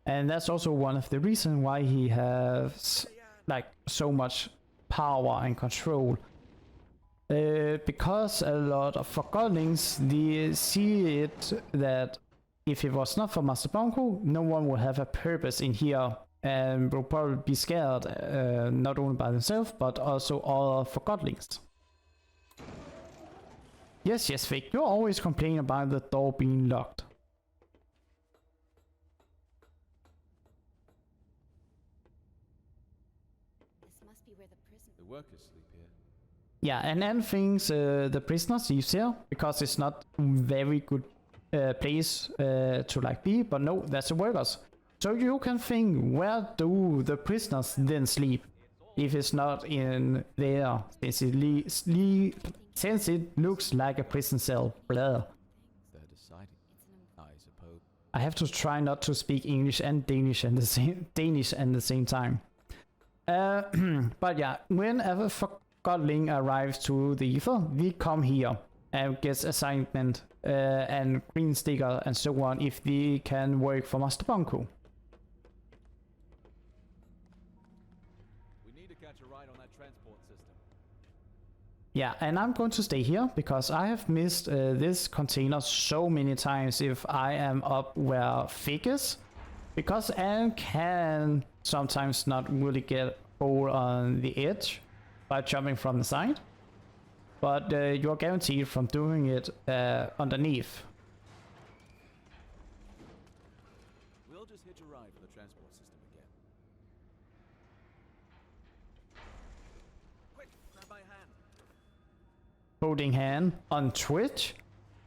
And that's also one of the reasons why he has like so much power and control. Because a lot of Forgotlings, they see it that if it was not for Master Bonku, no one would have a purpose in here and will probably be scared, not only by themselves, but also other Forgotlings. Yes, yes, Vic, you're always complaining about the door being locked. This must be where the prison... The workers sleep here. Yeah, and Anne thinks the prisoners lives here because it's not very good place to like be, but no, that's the workers. So you can think, where do the prisoners then sleep if it's not in there, since it looks like a prison cell. Blah. They're deciding, I suppose. I have to try not to speak English and Danish at the same time. But yeah, whenever Forgotling arrives to the ether, we come here and gets assignment and green sticker and so on if we can work for Master Bonku. We need to catch a ride on that transport system. Yeah, and I'm going to stay here because I have missed this container so many times if I am up where Fig is. Because Anne can sometimes not really get hold on the edge by jumping from the side. But you're guaranteed from doing it underneath. We'll just hitch a ride for the transport system again. Quick, grab my hand. Holding hand on Twitch.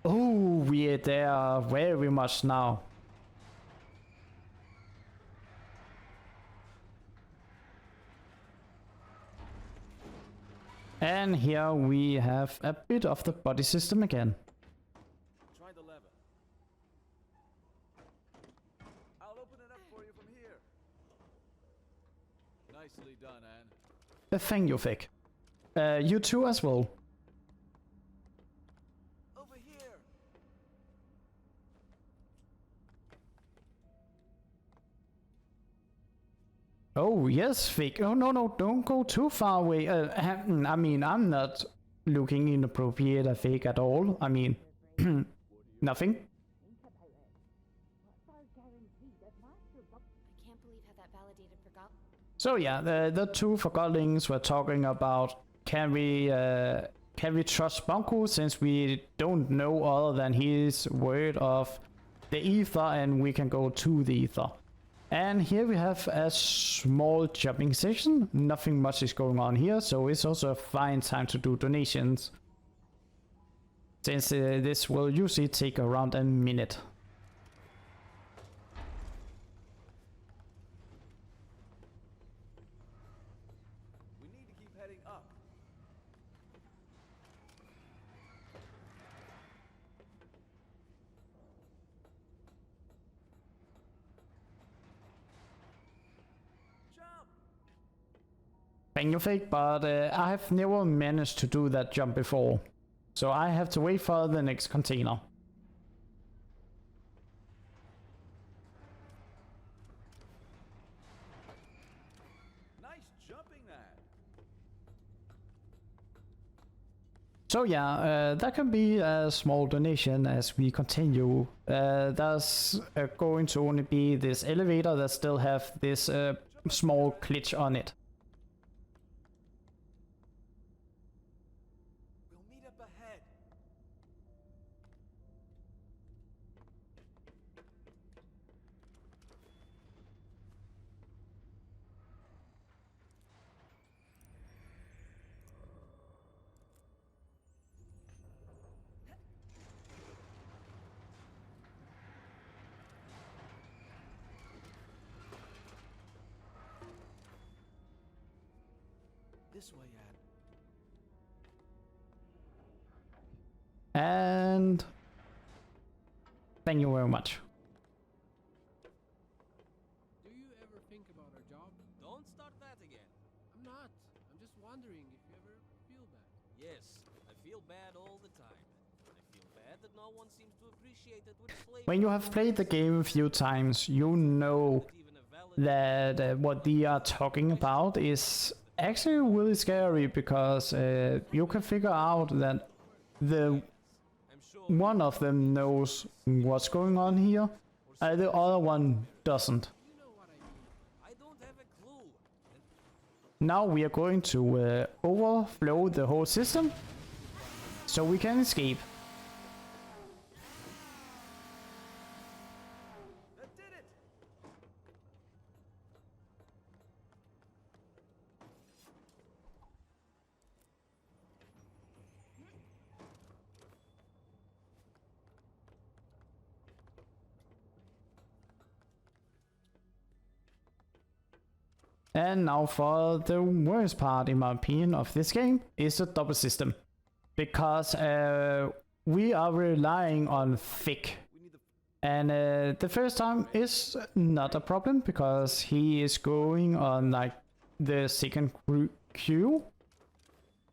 Oh, we are there very much now. And here we have a bit of the body system again. Try the lever. I'll open it up for you from here. Nicely done, Anne. Thank you, Vic. You too as well. Over here. Oh, yes, Fig. Oh, no, no, don't go too far away. I mean, I'm not looking inappropriate at Fig at all. I mean, nothing. I can't believe how that validated Forgot. So yeah, the two Forgotlings were talking about can we trust Bunko since we don't know other than his word of the ether and we can go to the ether. And here we have a small jumping session. Nothing much is going on here, so it's also a fine time to do donations. Since this will usually take around a minute. We need to keep heading up. Thank you, Fake, but I have never managed to do that jump before. So I have to wait for the next container. Nice jumping that. So yeah, that can be a small donation as we continue. There's going to only be this elevator that still have this small glitch on it. We'll meet up ahead. This way, Ad. And thank you very much. Do you ever think about our job? Don't start that again. I'm not. I'm just wondering if you ever feel bad. Yes, I feel bad all the time. I feel bad that no one seems to appreciate it with slavery. When you have played the game a few times, you know that what they are talking about is actually really scary because you can figure out that the one of them knows what's going on here, the other one doesn't. I don't have a clue. Now we are going to overflow the whole system so we can escape. That did it. And now for the worst part, in my opinion, of this game is the double system. Because we are relying on Fick. And the first time is not a problem because he is going on like the second queue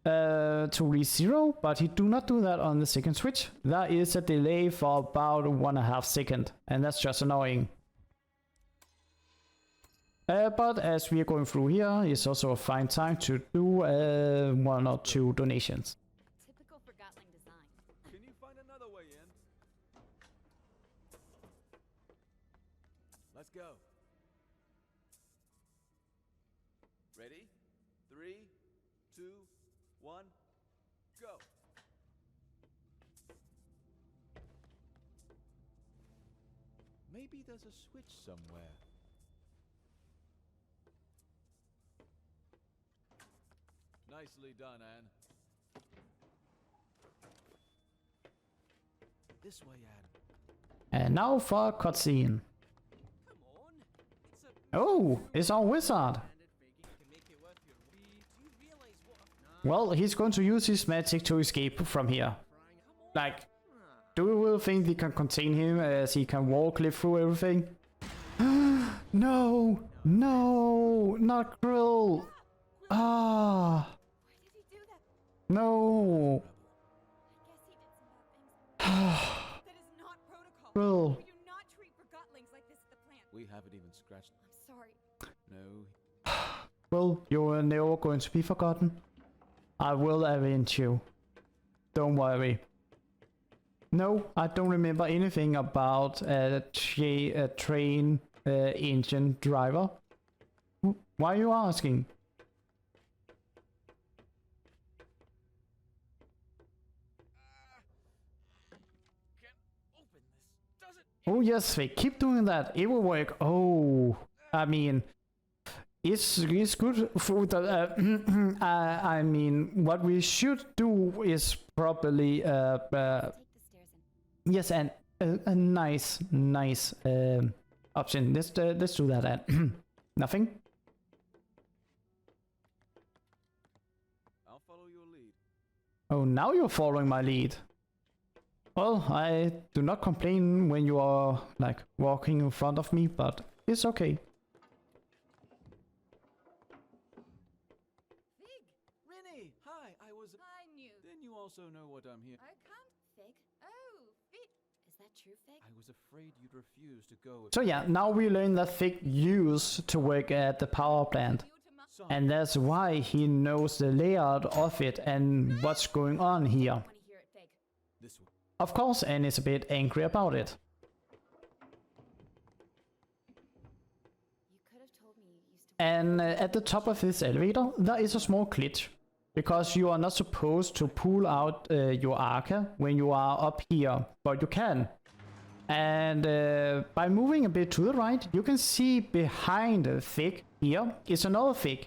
to reach 0, but he do not do that on the second switch. There is a delay for about 1.5 seconds, and that's just annoying. But as we are going through here, it's also a fine time to do 1 or 2 donations. Typical Forgotling design. Can you find another way in? Let's go. Ready? 3, 2, 1, go. Maybe there's a switch somewhere. Nicely done, Anne. This way, Anne. And now for a cutscene. Come on. It's a Oh, it's our wizard. can make it worth your while. Do you realize what a Well, he's going to use his magic to escape from here. Like, do we really think they can contain him as he can walk, live through everything? No, no, not Grill. Ah, Why did he do that? no. I guess he did some bad things. That is not protocol. Grill. We do not treat Forgotlings like this at the plant. We haven't even scratched. I'm sorry. No, Well, you're never going to be forgotten. I will avenge you. Don't worry. No, I don't remember anything about a train engine driver. Why are you asking? Open this. Does it? Oh yes, Vic, keep doing that. It will work. Oh, I mean, it's good for the. I mean, what we should do is probably Take the stairs and yes, and a nice option. Let's do that. And nothing. I'll follow your lead. Oh, now you're following my lead. Well, I do not complain when you are like walking in front of me, but it's okay. Fig, Rennie, hi. I was. I knew. Then you also know what I'm here. I can't. Fig. Oh, Fig. Is that true, Fig? I was afraid you'd refuse to go. So yeah, now we learn that Fig used to work at the power plant. You to my. Son, And that's why he knows the layout of it and what's going on here. Want to hear it, Fig? this way. Of course, and is a bit angry about it. You could have told me you used to. And at the top of this elevator, there is a small glitch. Because you are not supposed to pull out your arca when you are up here, but you can. And by moving a bit to the right, you can see behind the Fig here is another Fig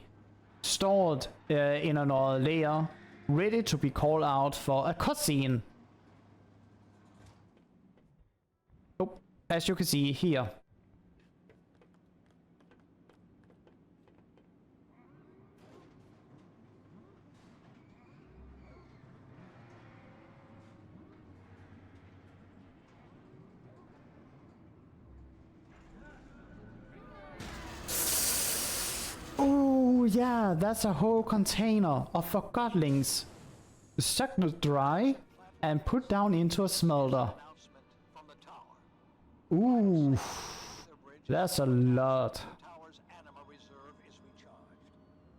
stored in another layer, ready to be called out for a cutscene. Oh, as you can see here. Oh yeah, that's a whole container of Forgottlings. Sucked dry and put down into a smelter. Announcement from the tower. Ooh, The bridge that's a lot. the tower's anima reserve is recharged.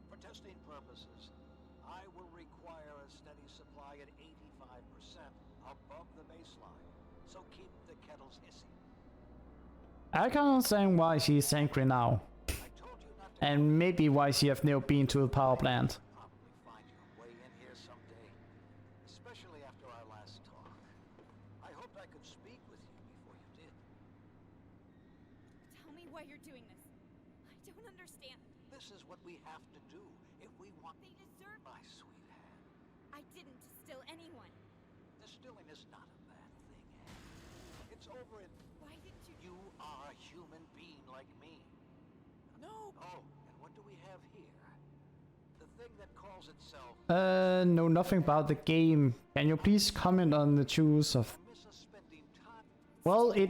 For testing purposes, I will require a steady supply at 85% above the baseline. So keep the kettles hissing. I can understand why she's angry now. I told you not to And maybe why she have never been to the power plant. probably find your way in here someday. Especially after our last talk. I hoped I could speak with you before you did. Tell me why you're doing this. I don't understand. This is what we have to do if we want They deserve. my sweetheart. I didn't distill anyone. Distilling is not a bad thing, Anne. It's over in... Why didn't you? You are a human being like me. No. Oh, and what do we have here? The thing that calls itself... No, nothing about the game. Can you please comment on the choice of... Miss us spending time... Well, My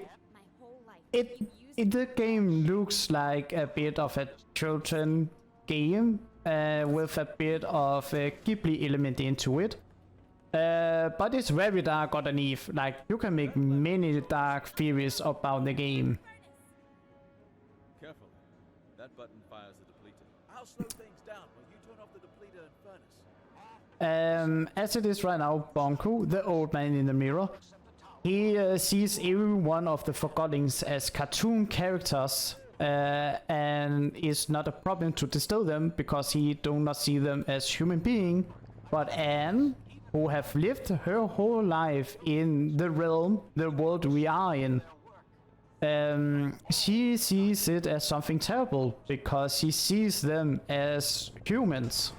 whole life. you've used the game looks like a bit of a children game with a bit of a Ghibli element into it. But it's very dark underneath. Like, you can make many dark theories about the game. Careful. That button fires the depleter. I'll slow things down while you turn off the depleter and furnace. As it is right now, Bonko, the old man in the mirror, he sees every one of the Forgottlings as cartoon characters, and it's not a problem to distill them because he do not see them as human beings. But Anne, who have lived her whole life in the realm, the world we are in, she sees it as something terrible because she sees them as humans.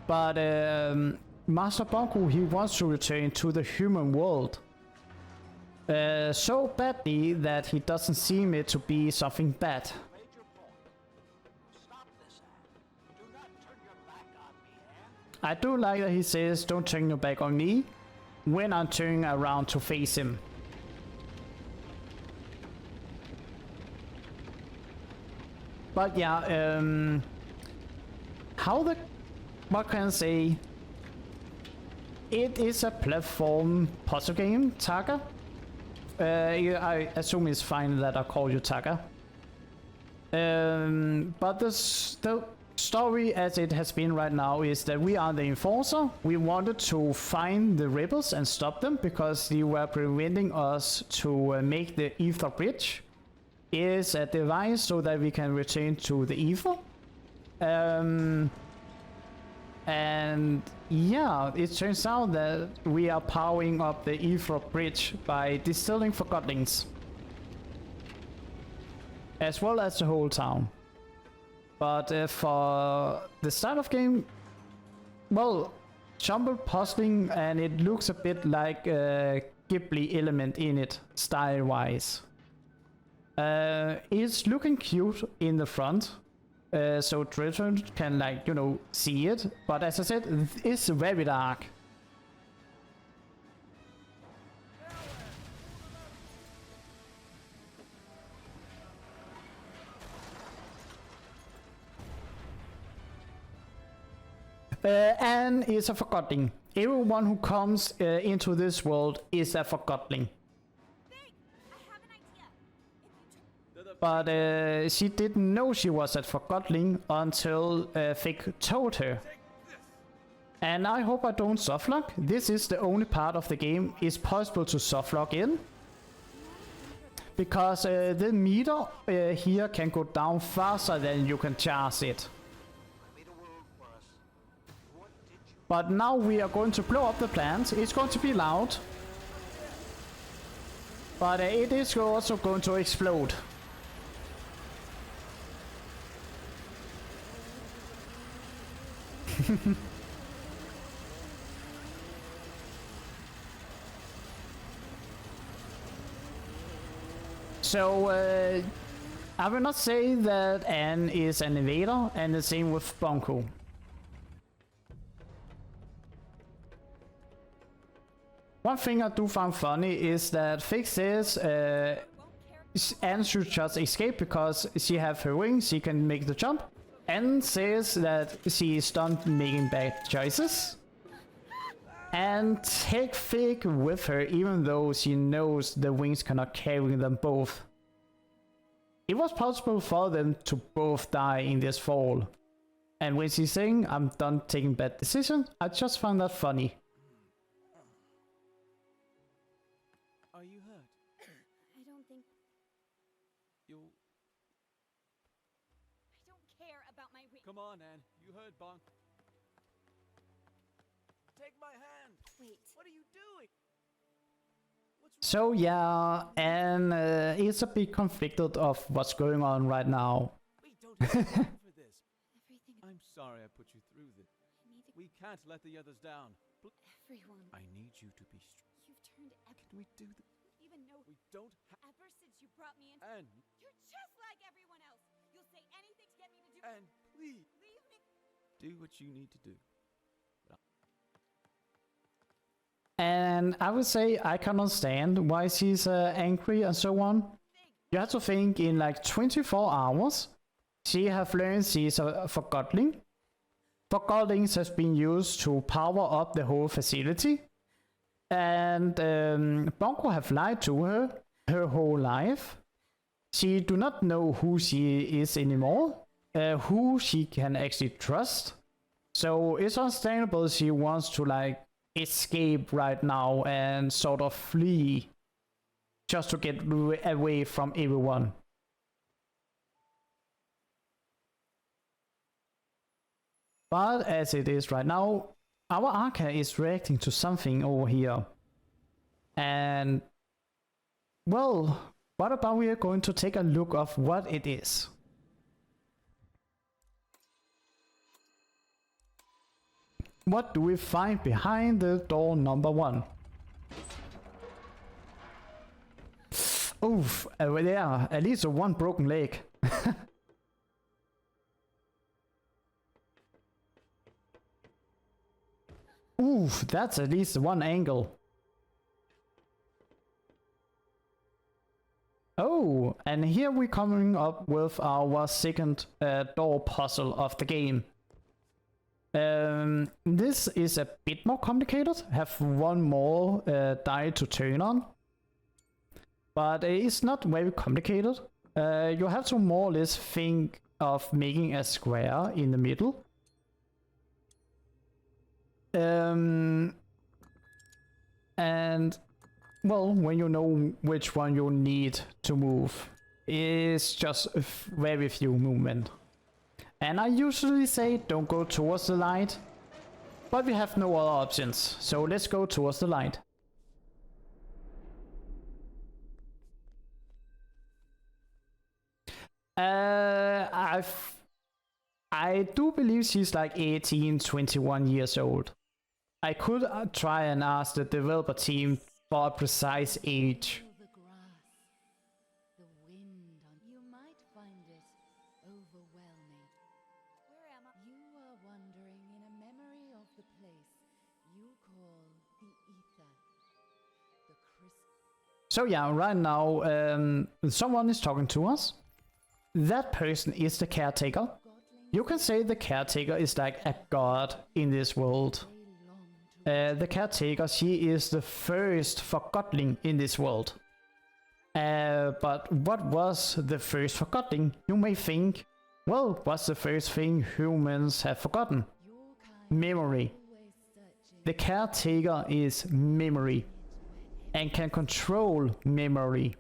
But Master Bonko, he wants to return to the human world so badly that he doesn't seem it to be something bad. Major point. Stop this, Anne. Do not turn your back on me, Anne. I do like that he says, "Don't turn your back on me," when I'm turning around to face him. But yeah, what can I say? It is a platform puzzle game, Taka. I assume it's fine that I call you Taka. But the story as it has been right now is that we are the enforcer. We wanted to find the rebels and stop them because they were preventing us to make the Ether Bridge. It is a device so that we can return to the Ether. And yeah, it turns out that we are powering up the Ether Bridge by distilling Forgottlings. As well as the whole town. But for the start of game, well, jumbled puzzling, and it looks a bit like a Ghibli element in it, style-wise. It's looking cute in the front, so children can, like, you know, see it. But as I said, it's very dark. And it's a Forgotten. Everyone who comes into this world is a Forgotten. But she didn't know she was a Forgotten until Fig told her. And I hope I don't softlock. This is the only part of the game is possible to softlock in. Because the meter here can go down faster than you can charge it. But now we are going to blow up the plant. It's going to be loud. But it is also going to explode. So, I will not say that Anne is an invader, and the same with Bonko. One thing I do find funny is that Fig says Anne should just escape because she have her wings, she can make the jump. Anne says that she is done making bad choices. And take Fig with her even though she knows the wings cannot carry them both. It was possible for them to both die in this fall. And when she's saying I'm done taking bad decisions, I just found that funny. Are you hurt? I don't think... You... I don't care about my ring. Come on, Anne. You heard Bonk. Take my hand! Wait. What are you doing? So yeah, and it's a bit conflicted of what's going on right now. We don't have time for this. Everything... I'm sorry I put you through this. I need to... We can't let the others down. Everyone. I need you to be strong. You've turned Can we do this? even know... We don't have... Ever since you brought me into... Anne, You're just like everyone else. You'll say anything to get me to do... Anne, please. Leave me... Do what you need to do. And I would say I can understand why she's angry and so on. You have to think in like 24 hours, she have learned she's a Forgotten. Forgottings has been used to power up the whole facility. And Bonko have lied to her whole life. She do not know who she is anymore, who she can actually trust. So it's understandable she wants to like escape right now and sort of flee just to get away from everyone. But as it is right now, our Arca is reacting to something over here. And well, what about we are going to take a look of what it is? What do we find behind the door number 1? Oof, there, at least one broken leg. Oof, that's at least one angle. Oh, and here we're coming up with our second door puzzle of the game. This is a bit more complicated, have one more die to turn on. But it's not very complicated. You have to more or less think of making a square in the middle. And well, when you know which one you need to move, it's just very few movement. And I usually say don't go towards the light, but we have no other options, so let's go towards the light. I do believe she's like 18, 21 years old. I could try and ask the developer team for a precise age. Feel the grass, the wind on. You might find it overwhelming. Where am I? You are wandering in a memory of the place you call the ether. The crystal. So yeah, right now someone is talking to us. That person is the caretaker. You can say the caretaker is like a god in this world. The caretaker, she is the first Forgotton in this world. But what was the first Forgotton? You may think, well, what's the first thing humans have forgotten? Memory. The caretaker is memory and can control memory.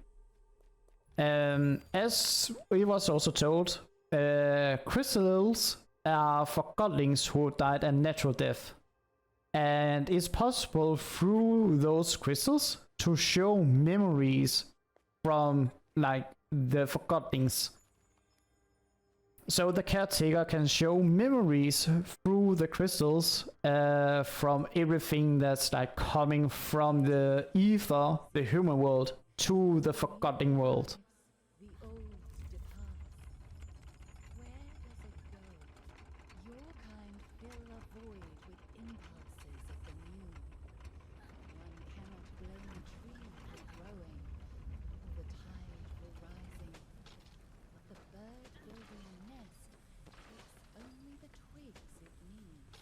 As we was also told, crystals are Forgottons who died a natural death. And it's possible through those crystals to show memories from like the Forgottons. So the caretaker can show memories through the crystals from everything that's like coming from the ether, the human world, to the Forgotten world. The old depart. Where does it go? Your kind fill a void with impulses of the new. One cannot blame a tree for growing, or the tide for rising. But the bird building a nest takes only the twigs it needs.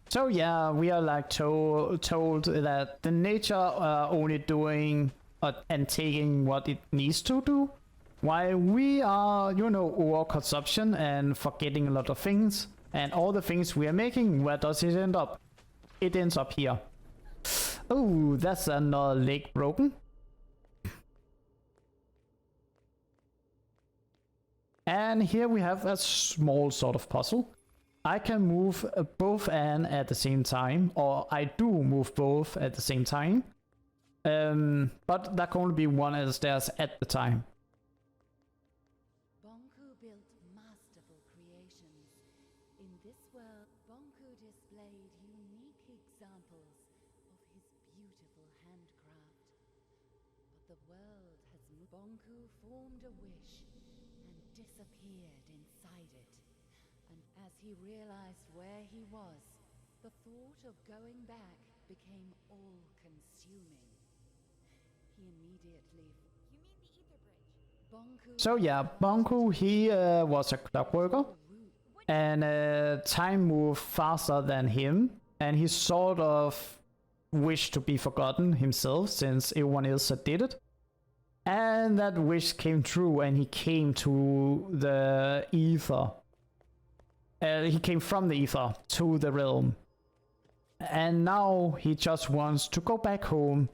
So yeah, we are like told that the nature are only doing and taking what it needs to do, while we are, you know, over consumption and forgetting a lot of things. And all the things we are making, where does it end up? It ends up here. Oh, that's another leg broken. And here we have a small sort of puzzle. I can move both Anne at the same time, or I do move both at the same time. But there can only be one of the stairs at the time. Bonku built masterful creations. In this world, Bonku displayed unique examples of his beautiful handcraft. But the world has moved. Bonku formed a wish and disappeared inside it. And as he realized where he was, the thought of going back became all-consuming. He immediately... You mean the ether bridge? Bonku... So yeah, Bonku, he was a clockworker, and time moved faster than him, and he sort of wished to be forgotten himself since everyone else had did it. And that wish came true, and he came to the ether. He came from the ether to the realm. And now he just wants to go back home.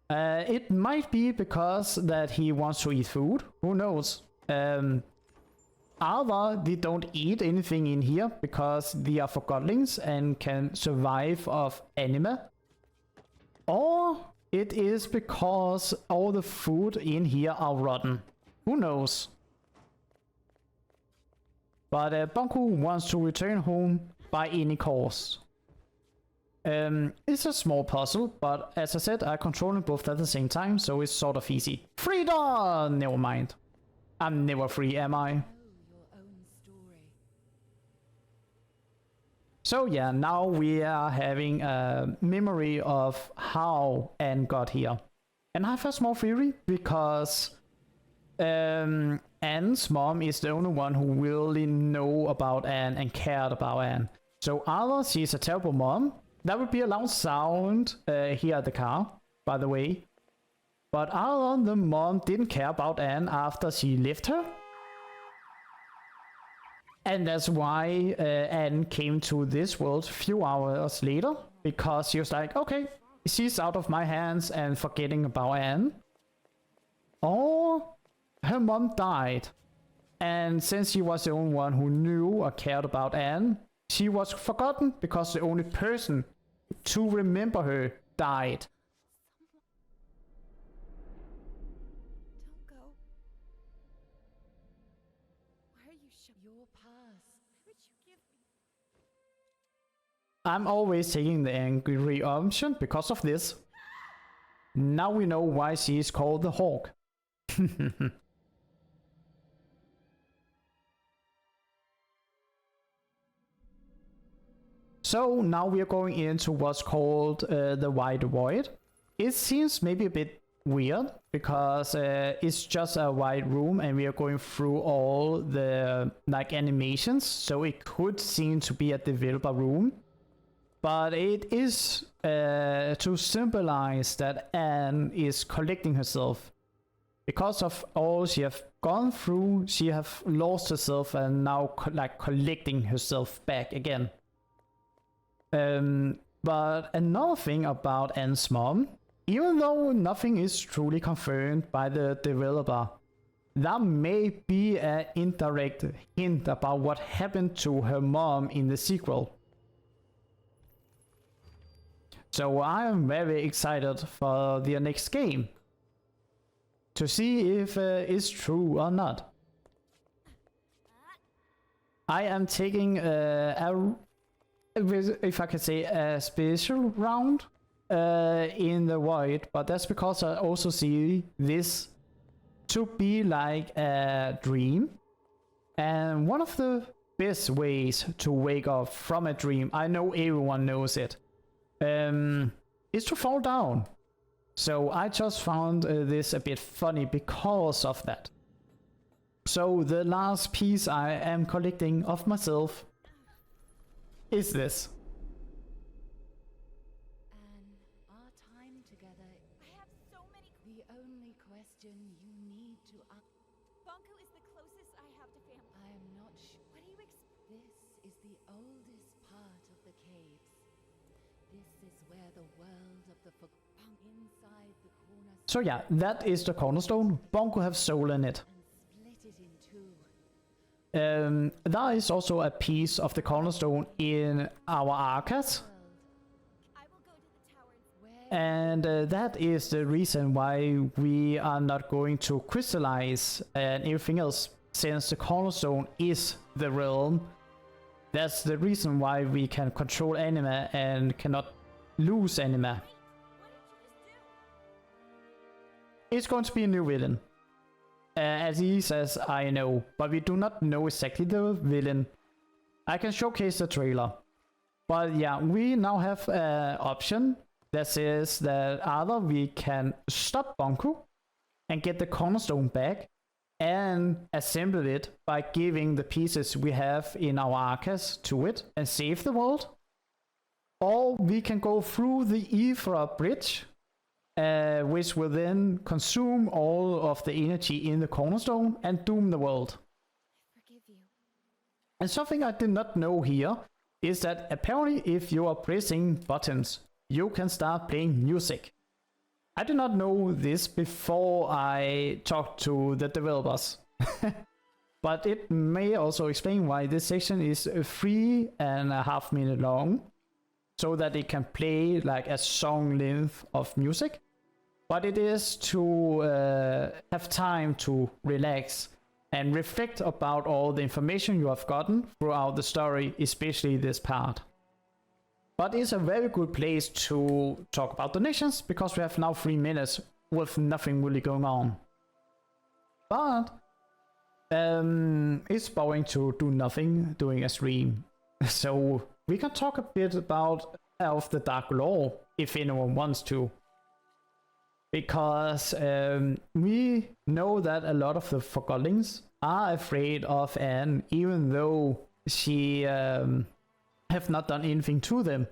It might be because that he wants to eat food. Who knows? Either they don't eat anything in here because they are Forgottlings and can survive of anima. Or it is because all the food in here are rotten. Who knows? But Bonku wants to return home by any cost. It's a small puzzle, but as I said, I control them both at the same time, so it's sort of easy. Freedom! Never mind. I'm never free, am I? Know your own story. So yeah, now we are having a memory of how Anne got here. And I have a small theory, because Anne's mom is the only one who really know about Anne and cared about Anne. So either she's a terrible mom. That would be a loud sound here at the car, by the way. But other the mom didn't care about Anne after she left her. And that's why Anne came to this world a few hours later. Because she was like, okay, she's out of my hands and forgetting about Anne. Or her mom died. And since she was the only one who knew or cared about Anne, she was forgotten because the only person to remember her died. Don't go. Why are you Your past. Why would you give me? I'm always taking the angry option because of this. Now we know why she is called the Hawk. So now we are going into what's called the White Void. It seems maybe a bit weird because it's just a white room and we are going through all the like animations, so it could seem to be a developer room. But it is to symbolize that Anne is collecting herself. Because of all she have gone through, she have lost herself and now like collecting herself back again. But another thing about Anne's mom, even though nothing is truly confirmed by the developer, there may be an indirect hint about what happened to her mom in the sequel. So I am very excited for the next game to see if it's true or not. I am taking if I can say a special round in the void, but that's because I also see this to be like a dream. And one of the best ways to wake up from a dream, I know everyone knows it, is to fall down. So I just found this a bit funny because of that. So the last piece I am collecting of myself is this. Anne, our time together. I have so many. The only question you need to Bonku is the closest I have to family. I am not sure. What do you expect? This is the oldest part of the caves. This is where the world of the Forgotton inside the corner. So yeah, that is the cornerstone. Bonku have soul in it. And split it in two. There is also a piece of the cornerstone in our arcades. I will go to the tower and And that is the reason why we are not going to crystallize and everything else, since the cornerstone is the realm. That's the reason why we can control anima and cannot lose anima. It's going to be a new villain. At least as I know, but we do not know exactly the villain. I can showcase the trailer. But yeah, we now have an option that says that either we can stop Bonku and get the cornerstone back and assemble it by giving the pieces we have in our arcades to it and save the world. Or we can go through the Ifra bridge, which will then consume all of the energy in the cornerstone and doom the world. forgive you. And something I did not know here is that apparently if you are pressing buttons, you can start playing music. I did not know this before I talked to the developers. But it may also explain why this section is 3.5 minutes long, so that it can play like a song length of music. But it is to have time to relax and reflect about all the information you have gotten throughout the story, especially this part. But it's a very good place to talk about donations, because we have now 3 minutes with nothing really going on. But it's boring to do nothing during a stream. So we can talk a bit about of the Dark Lore if anyone wants to. Because we know that a lot of the Forgottons are afraid of Anne, even though she have not done anything to them.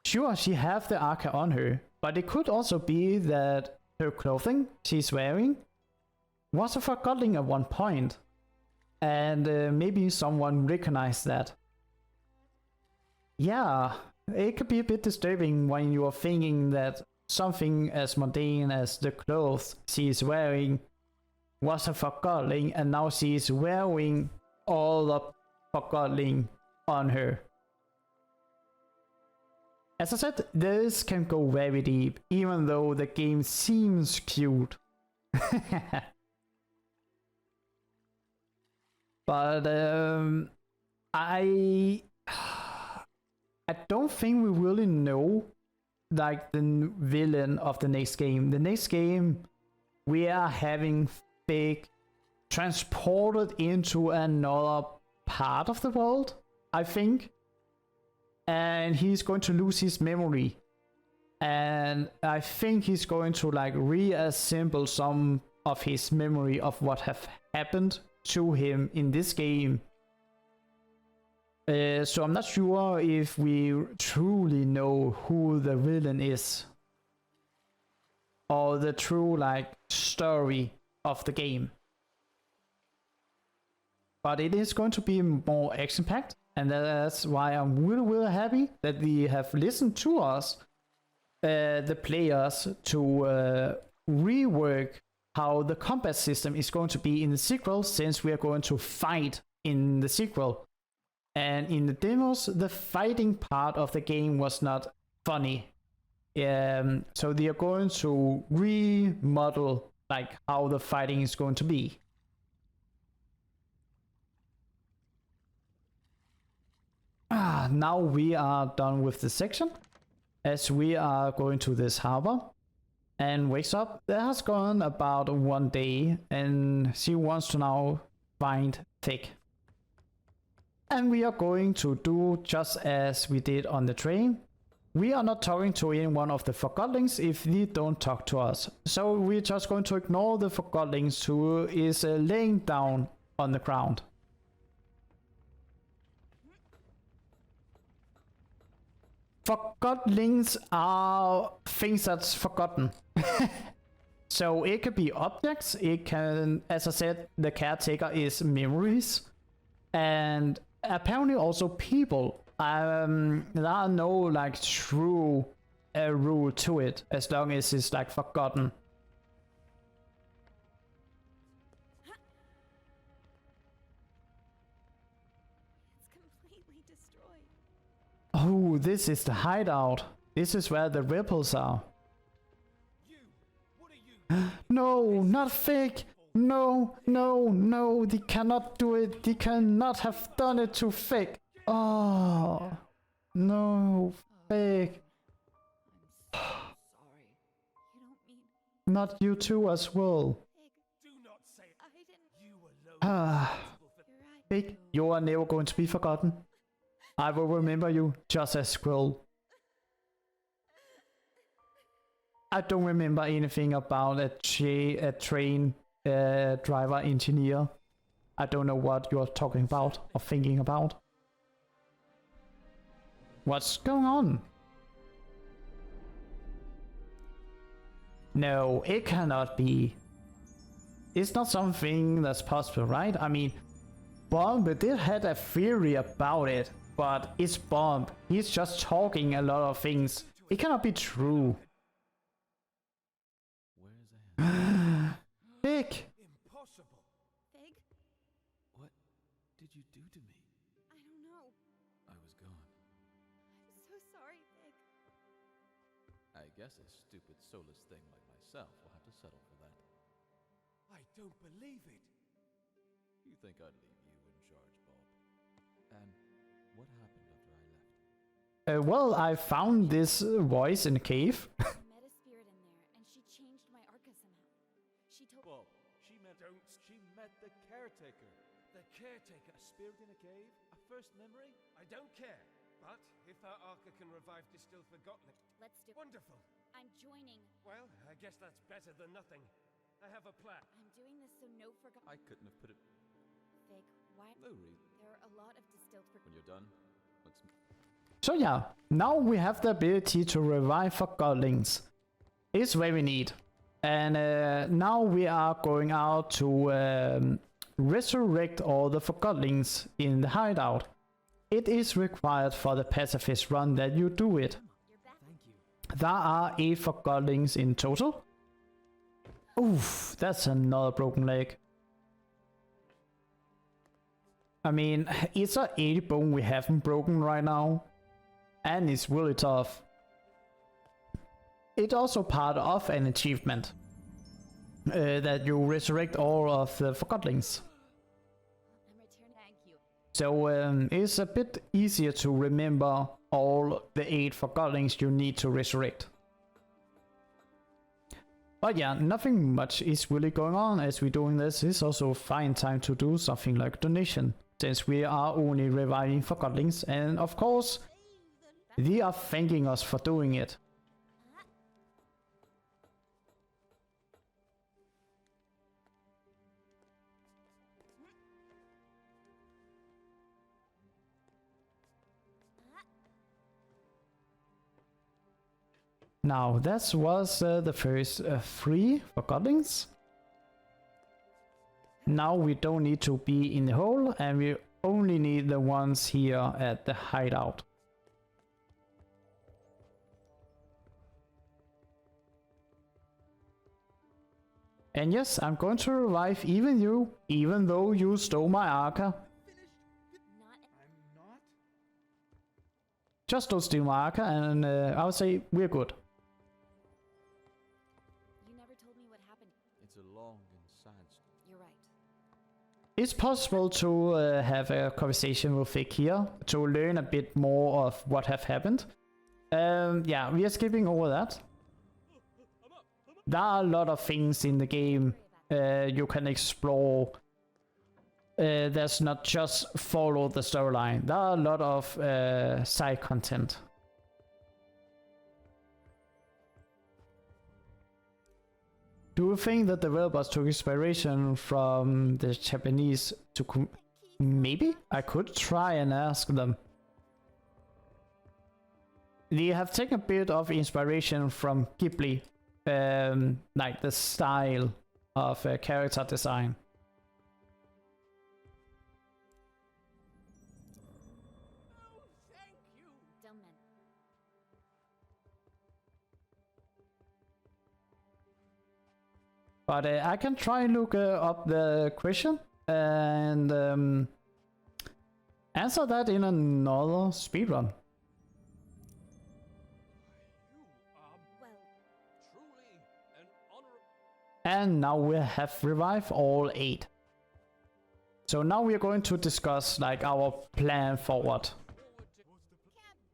Sure, she have the Arca on her, but it could also be that her clothing she's wearing was a Forgotton at one point. And maybe someone recognized that. Yeah, it could be a bit disturbing when you are thinking that something as mundane as the clothes she is wearing was a Forgotton, and now she is wearing all the Forgotton on her. As I said, this can go very deep, even though the game seems cute. But I don't think we really know like the villain of the next game. The next game we are having Fig transported into another part of the world, I think. And he's going to lose his memory. And I think he's going to like reassemble some of his memory of what have happened to him in this game. So I'm not sure if we truly know who the villain is, or the true like story of the game. But it is going to be more action-packed, and that's why I'm really happy that we have listened to us, the players, to rework how the combat system is going to be in the sequel, since we are going to fight in the sequel. And in the demos, the fighting part of the game was not funny. So they are going to remodel like how the fighting is going to be. Now we are done with this section, as we are going to this harbor. And wakes up, there has gone about 1 day, and she wants to now find Thick. And we are going to do just as we did on the train. We are not talking to any one of the Forgottons if they don't talk to us. So we're just going to ignore the Forgottons who is laying down on the ground. Forgottlings are things that's forgotten. So it could be objects, it can, as I said, the caretaker is memories, and apparently also people. There are no like true rule to it, as long as it's like forgotten. It's completely destroyed. Oh, this is the hideout. This is where the rebels are. No, not fake. No, they cannot do it. They cannot have done it to Fig. Oh, no, Fig. I'm so sorry. You don't mean... Not you too as well. Do not say it. I didn't... You alone. You're right. Fig, you are never going to be forgotten. I will remember you just as Squirrel. I don't remember anything about a train driver engineer. I don't know what you're talking about or thinking about. What's going on? No, it cannot be. It's not something that's possible, right? I mean, Bomb did had a theory about it, but it's Bomb. He's just talking a lot of things. It cannot be true. Fig! Impossible. Fig? What did you do to me? I don't know. I was gone. I'm so sorry, Fig. I guess a stupid, soulless thing like myself will have to settle for that. I don't believe it. You think I'd leave you in charge, Bob? And what happened after I left? Well, I found this voice in a cave. I met a spirit in there, and she changed my Arca somehow. She told... Bob, she met the caretaker. The caretaker. A spirit in a cave? A first memory? I don't care. But if our Arca can revive distilled Forgotton... Let's do... Wonderful. I'm joining. Well, I guess that's better than nothing. I have a plan. I'm doing this so no Forgotton... I couldn't have put it... Fig, why... No reason. There are a lot of distilled When Forgotton... you're done, let's... So yeah, now we have the ability to revive Forgottlings. It's very neat. And now we are going out to resurrect all the Forgottlings in the hideout. It is required for the Pacifist run that you do it. There are 8 Forgottlings in total. Oof, that's another broken leg. I mean, it's a 80 bone we haven't broken right now. And it's really tough. It's also part of an achievement. That you resurrect all of the Forgottlings. So it's a bit easier to remember all the 8 Forgottlings you need to resurrect. But yeah, nothing much is really going on as we're doing this. It's also a fine time to do something like donation, since we are only reviving Forgottlings, and of course, they are thanking us for doing it. Now, that was the first 3 Forgottlings. Now we don't need to be in the hole, and we only need the ones here at the hideout. And yes, I'm going to revive even you, even though you stole my Arca. Just don't steal my Arca, and I would say we're good. It's possible to have a conversation with Vic here to learn a bit more of what have happened. Yeah, we are skipping over that. There are a lot of things in the game you can explore. There's not just follow the storyline. There are a lot of side content. Do you think the developers took inspiration from the Japanese to maybe? I could try and ask them. They have taken a bit of inspiration from Ghibli, like the style of character design. But I can try and look up the question and answer that in another speedrun. And now we have revived all 8. So now we are going to discuss like our plan forward.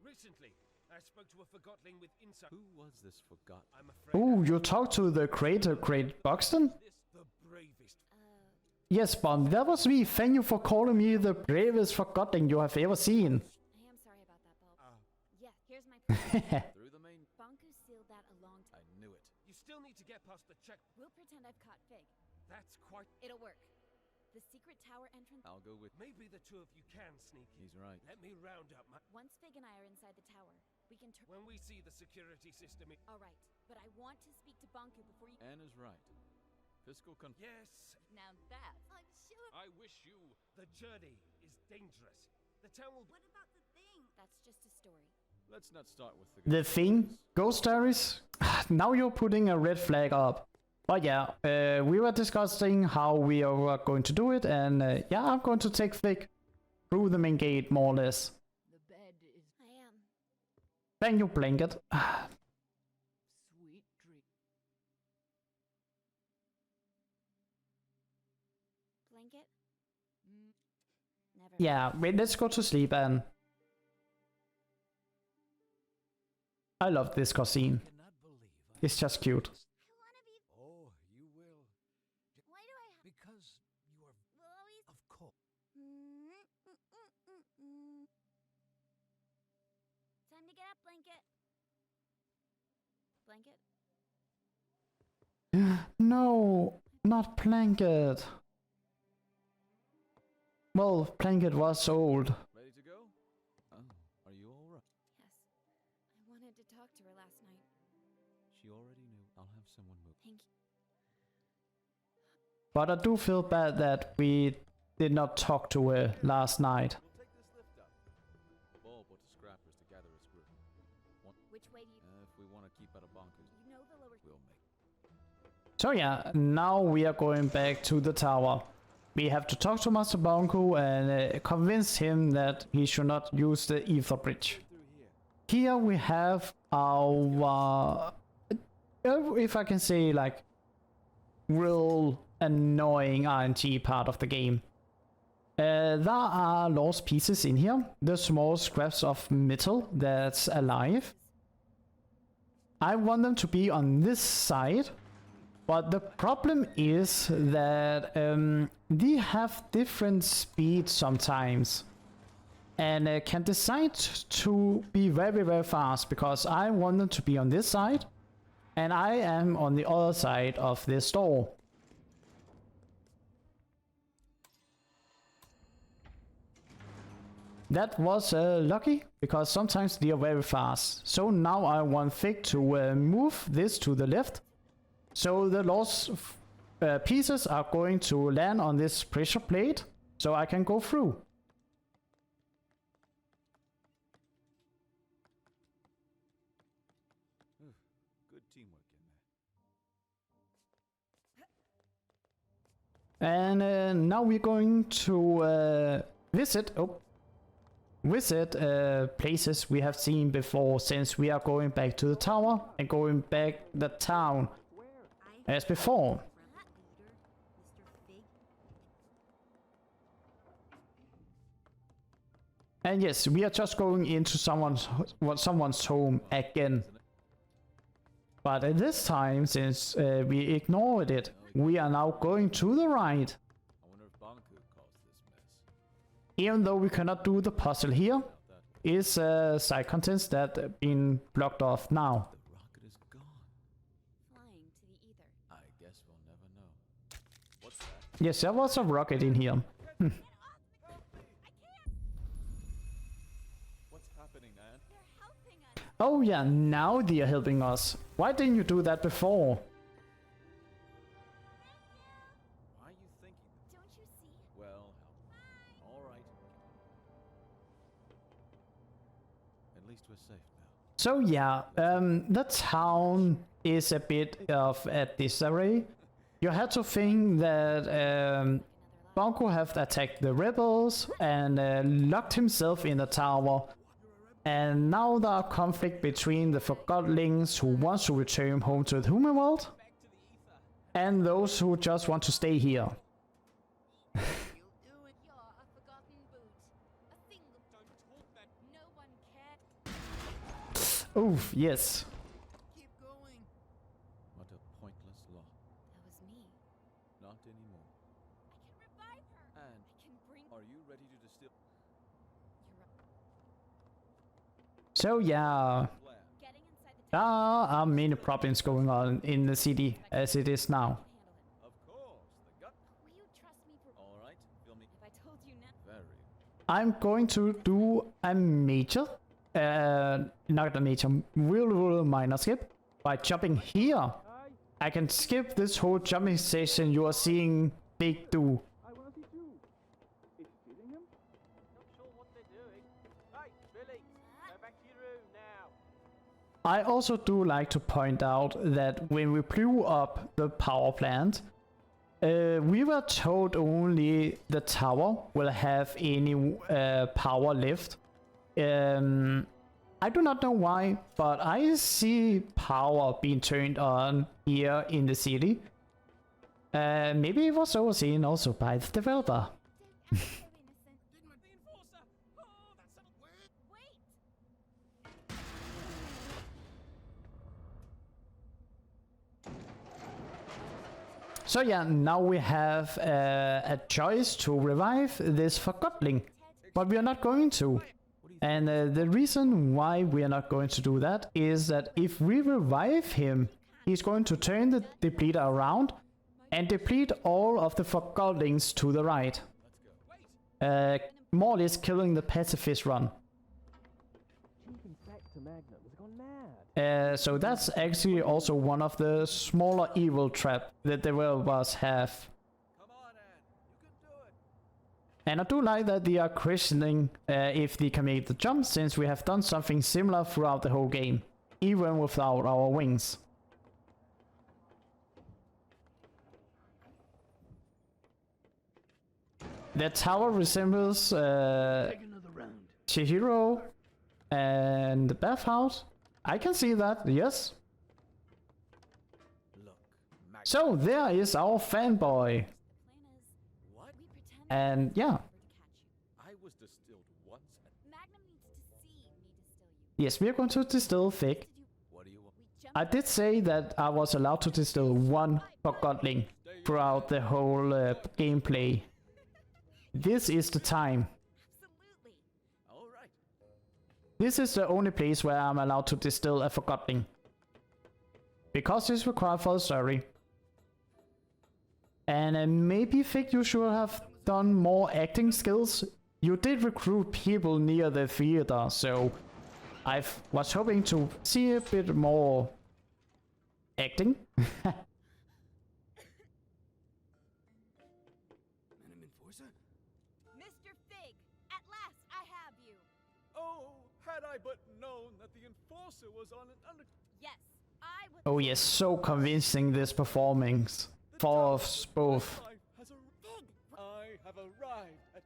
Recently, I spoke to a Forgottling with insight. Who was this Forgotten? Oh, you talked to the creator, Great Buxton? The bravest. Yes, Bond, that was me. Thank you for calling me the bravest Forgotten you have ever seen. I am sorry about that, Bulb. Yeah, here's my plan. Through the main. Bonku sealed that a long time. I knew it. You still need to get past the check. We'll pretend I've caught Fig. That's quite. It'll work. The secret tower entrance. I'll go with. Maybe the two of you can sneak in. He's right. Let me round up my. Once Fig and I are inside the tower, we can turn. When we see the security system. All right, but I want to speak to Bonku before you. Anna's right. Fiscal Yes. Now that's... I'm sure. I wish you. The journey is dangerous. The town will. What about the thing? That's just a story. Let's not start with The thing? Ghost Diaries? Now you're putting a red flag up. But yeah, we were discussing how we are going to do it, and yeah, I'm going to take Vic through the main gate, more or less. The bed is... I am. Thank you, Blanket. Sweet dream. Blanket? Never. Yeah, wait, let's go to sleep, and I love this cutscene. It's just cute. I want to be. Oh, you will. Why do I have. Because you are. Will always. Of course. Time to get up, Blanket. Blanket? No, not Blanket. Well, Blanket was old. Ready to go? Oh, are you all right? Yes. I wanted to talk to her last night. She already knew. I'll have someone move. Thank you. But I do feel bad that we did not talk to her last night. We'll take this lift up. Bulb put the scrappers to gather his group. Which way do you... If we want to keep out of bunkers, You know the lower... we'll make. So yeah, now we are going back to the tower. We have to talk to Master Bonku and convince him that he should not use the ether bridge. Here we have our, if I can say, like, real annoying RNG part of the game. There are lost pieces in here, the small scraps of metal that's alive. I want them to be on this side. But the problem is that they have different speeds sometimes. And can decide to be very, very fast because I want them to be on this side. And I am on the other side of this door. That was lucky because sometimes they are very fast. So now I want Fig to move this to the left. So the lost pieces are going to land on this pressure plate, so I can go through. Good teamwork in there. And now we're going to visit places we have seen before, since we are going back to the tower and going back the town. As before. And yes, we are just going into someone's home again. But this time, since we ignored it, we are now going to the right. I wonder if Bonku caused this mess. Even though we cannot do the puzzle here, is side contents that have been blocked off now. The rocket is gone. Flying to the ether. I guess we'll never know. What's that? Yes, there was a rocket in here. What's happening, man? They're helping us. Oh yeah, now they are helping us. Why didn't you do that before? Why are you thinking that? Don't you see? Well, all right. At least we're safe now. So yeah, the town is a bit of a disarray. You had to think that Bonku have attacked the rebels and locked himself in the tower. And now there are conflict between the Forgottlings who wants to return home to the human world and those who just want to stay here. You're a forgotten boot. A thing no one cared. Oof, yes. Keep going. What a pointless law. That was me. Not anymore. I can revive her. And I can bring... are you ready to distill? So yeah, Getting inside the there are many problems going on in the city as it is now. Of course. The gut. Will you trust me for... All right. Feel me. If I told you now... Very. I'm going to do a major, not a major, real minor skip by jumping here. I can skip this whole jumping session you are seeing Big do. I want to see too. Is shooting him? Not sure what they're doing. Hey, Billy, go back to your room now. I also do like to point out that when we blew up the power plant, we were told only the tower will have any power left. I do not know why, but I see power being turned on here in the city. Maybe it was overseen also by the developer. Innocent. The enforcer! Oh, that's a word! Wait! So yeah, now we have a choice to revive this Forgottling, but we are not going to. And the reason why we are not going to do that is that if we revive him, he's going to turn the depleter around and deplete all of the Forgottlings to the right. More or less killing the Pacifist run. Chief Inspector Magnum has gone mad. So that's actually also one of the smaller evil trap that the developers have And I do like that they are questioning if they can make the jump, since we have done something similar throughout the whole game, even without our wings. The tower resembles Chihiro and the bathhouse. I can see that, yes. So there is our fanboy. What? And yeah, I was distilled once and Magnum needs to see me distill you. yes, we are going to distill Fig. what do you want? I did say that I was allowed to distill one Forgotton throughout the whole gameplay. This is the time. Absolutely. Alright. This is the only place where I'm allowed to distill a Forgotton. Because it's required for the story. And maybe Fig, you should have done more acting skills. You did recruit people near the theater, so I was hoping to see a bit more acting. Madam Enforcer? Mr. Fig, at last I have you. Oh, had I but known that the Enforcer was on an Yes, I was. Oh yes, so convincing this performance. For us both. life has Fig, I have arrived at...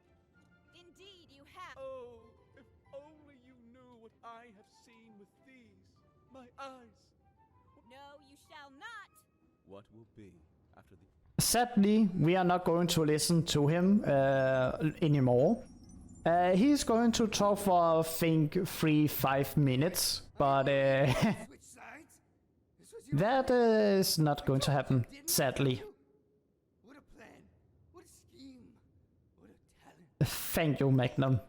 indeed you have. Oh, if only you knew what I have seen with these, my eyes. No, you shall not. What will be after the... Sadly, we are not going to listen to him anymore. He's going to talk for, I think, 3-5 minutes, but Switch sides? This was your that is not going to happen, sadly. What a plan. What a scheme. What a talent. Thank you, Magnum.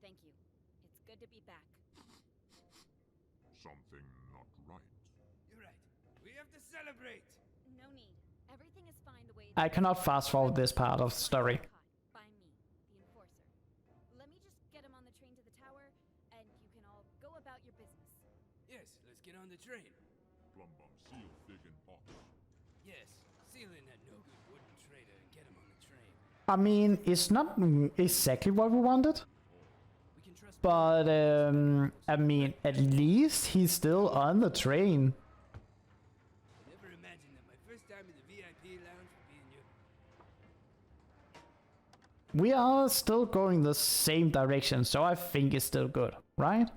Thank you. It's good to be back. Something not right. You're right. We have to celebrate. No need. Everything is fine the way it I is. cannot fast forward this part of the story. Caught by me, the enforcer. Let me just get him on the train to the tower, and you can all go about your business. Yes, let's get on the train. Plum Bum, seal, Fig, and box. Yes, seal in that no-good wooden traitor and get him on the train. I mean, it's not exactly what we wanted, We can trust but I mean, at least he's still on the train. I never imagined that my first time in the VIP lounge would be in your... We are still going the same direction, so I think it's still good, right?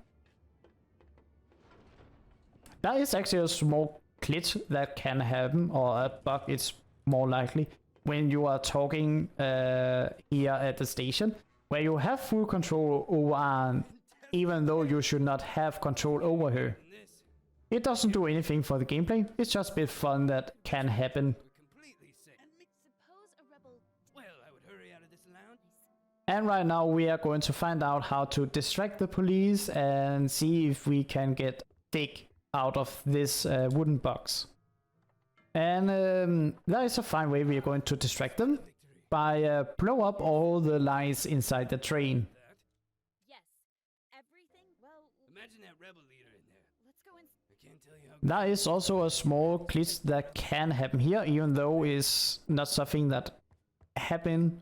That is actually a small glitch that can happen, or a bug, it's more likely, when you are talking here at the station, where you have full control over Anne, even though you should not have control over her. in this. It doesn't do anything for the gameplay, it's just a bit fun that can happen. We're completely safe. Suppose a rebel. Well, I would hurry out of this lounge. And right now we are going to find out how to distract the police and see if we can get Dick out of this wooden box. And that is a fine way we are going to distract them, by blow up all the lights inside the train. That? Yes. Everything. Well, Imagine that rebel leader in there. let's go in. I can't tell you how... That is also a small glitch that can happen here, even though it's not something that happened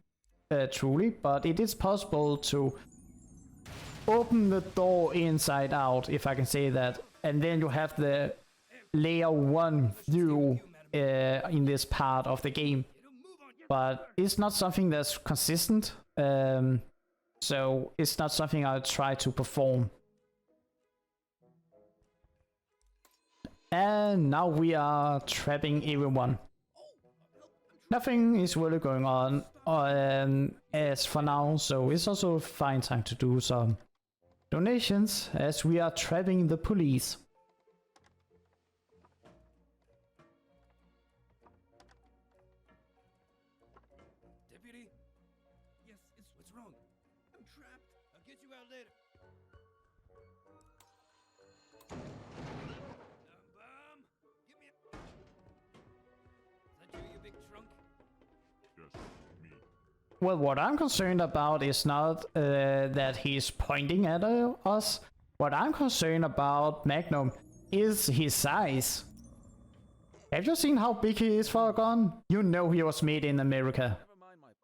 truly, but it is possible to open the door inside out, if I can say that, and then you have the layer 1 view in this part of the game. But it's not something that's consistent, so it's not something I'll try to perform. And now we are trapping everyone. Nothing is really going on as for now, so it's also a fine time to do some donations as we are trapping the police. Deputy? Yes, what's wrong? I'm trapped. I'll get you out later. Bum! Give me a... Is that you big trunk? Yes, me. Well, what I'm concerned about is not that he's pointing at us. What I'm concerned about, Magnum, is his size. Have you seen how big he is for a gun? You know he was made in America. Never mind my... Well,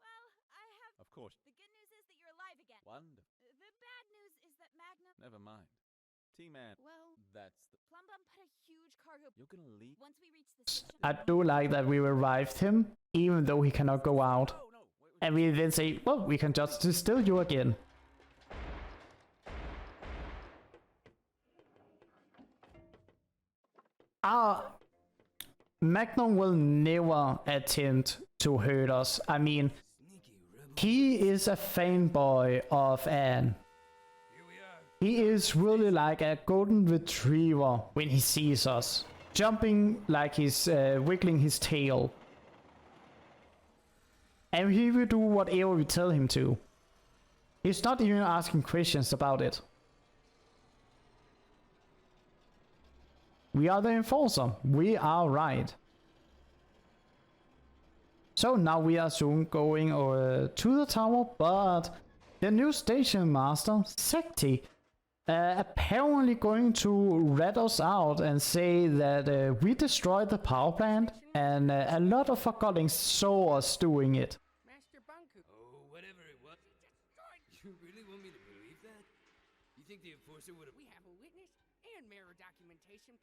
I have. Of course. The good T-Man. Well, That's the. Plumbum put a huge cargo. You're gonna leave. Once we reach the station, I do like that we revived him, even though he cannot go out. No, no. Wait, And we then say, well, we can just distill you again. Magnum will never attempt to hurt us. I mean, he is a fanboy of Anne. He is really like a golden retriever when he sees us, jumping like he's wiggling his tail. And he will do whatever we tell him to. He's not even asking questions about it. We are the enforcer. We are right. So now we are soon going to the tower, but the new station master, Sekti, apparently going to rat us out and say that we destroyed the power plant and a lot of Forgottons saw us doing it. Master Bunku. Oh, whatever it was. You really want me to believe that? You think the enforcer would have... We have a witness and mirror documentation.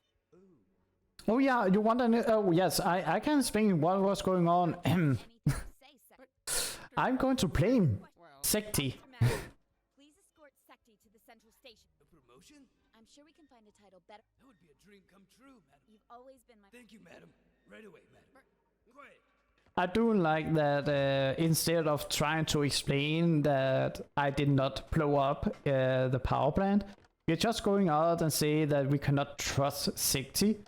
Oh yeah, you want an... Oh yes, I can explain what was going on. anything you say, Sekti. I'm going to blame Well, Sekti. Master, please escort Sekti to the central station. A promotion? I'm sure we can find a title better. That would be a dream come true, madam. You've always been my. Thank you, madam. Right away, madam. Quiet. I do like that instead of trying to explain that I did not blow up the power plant, we're just going out and say that we cannot trust Sekti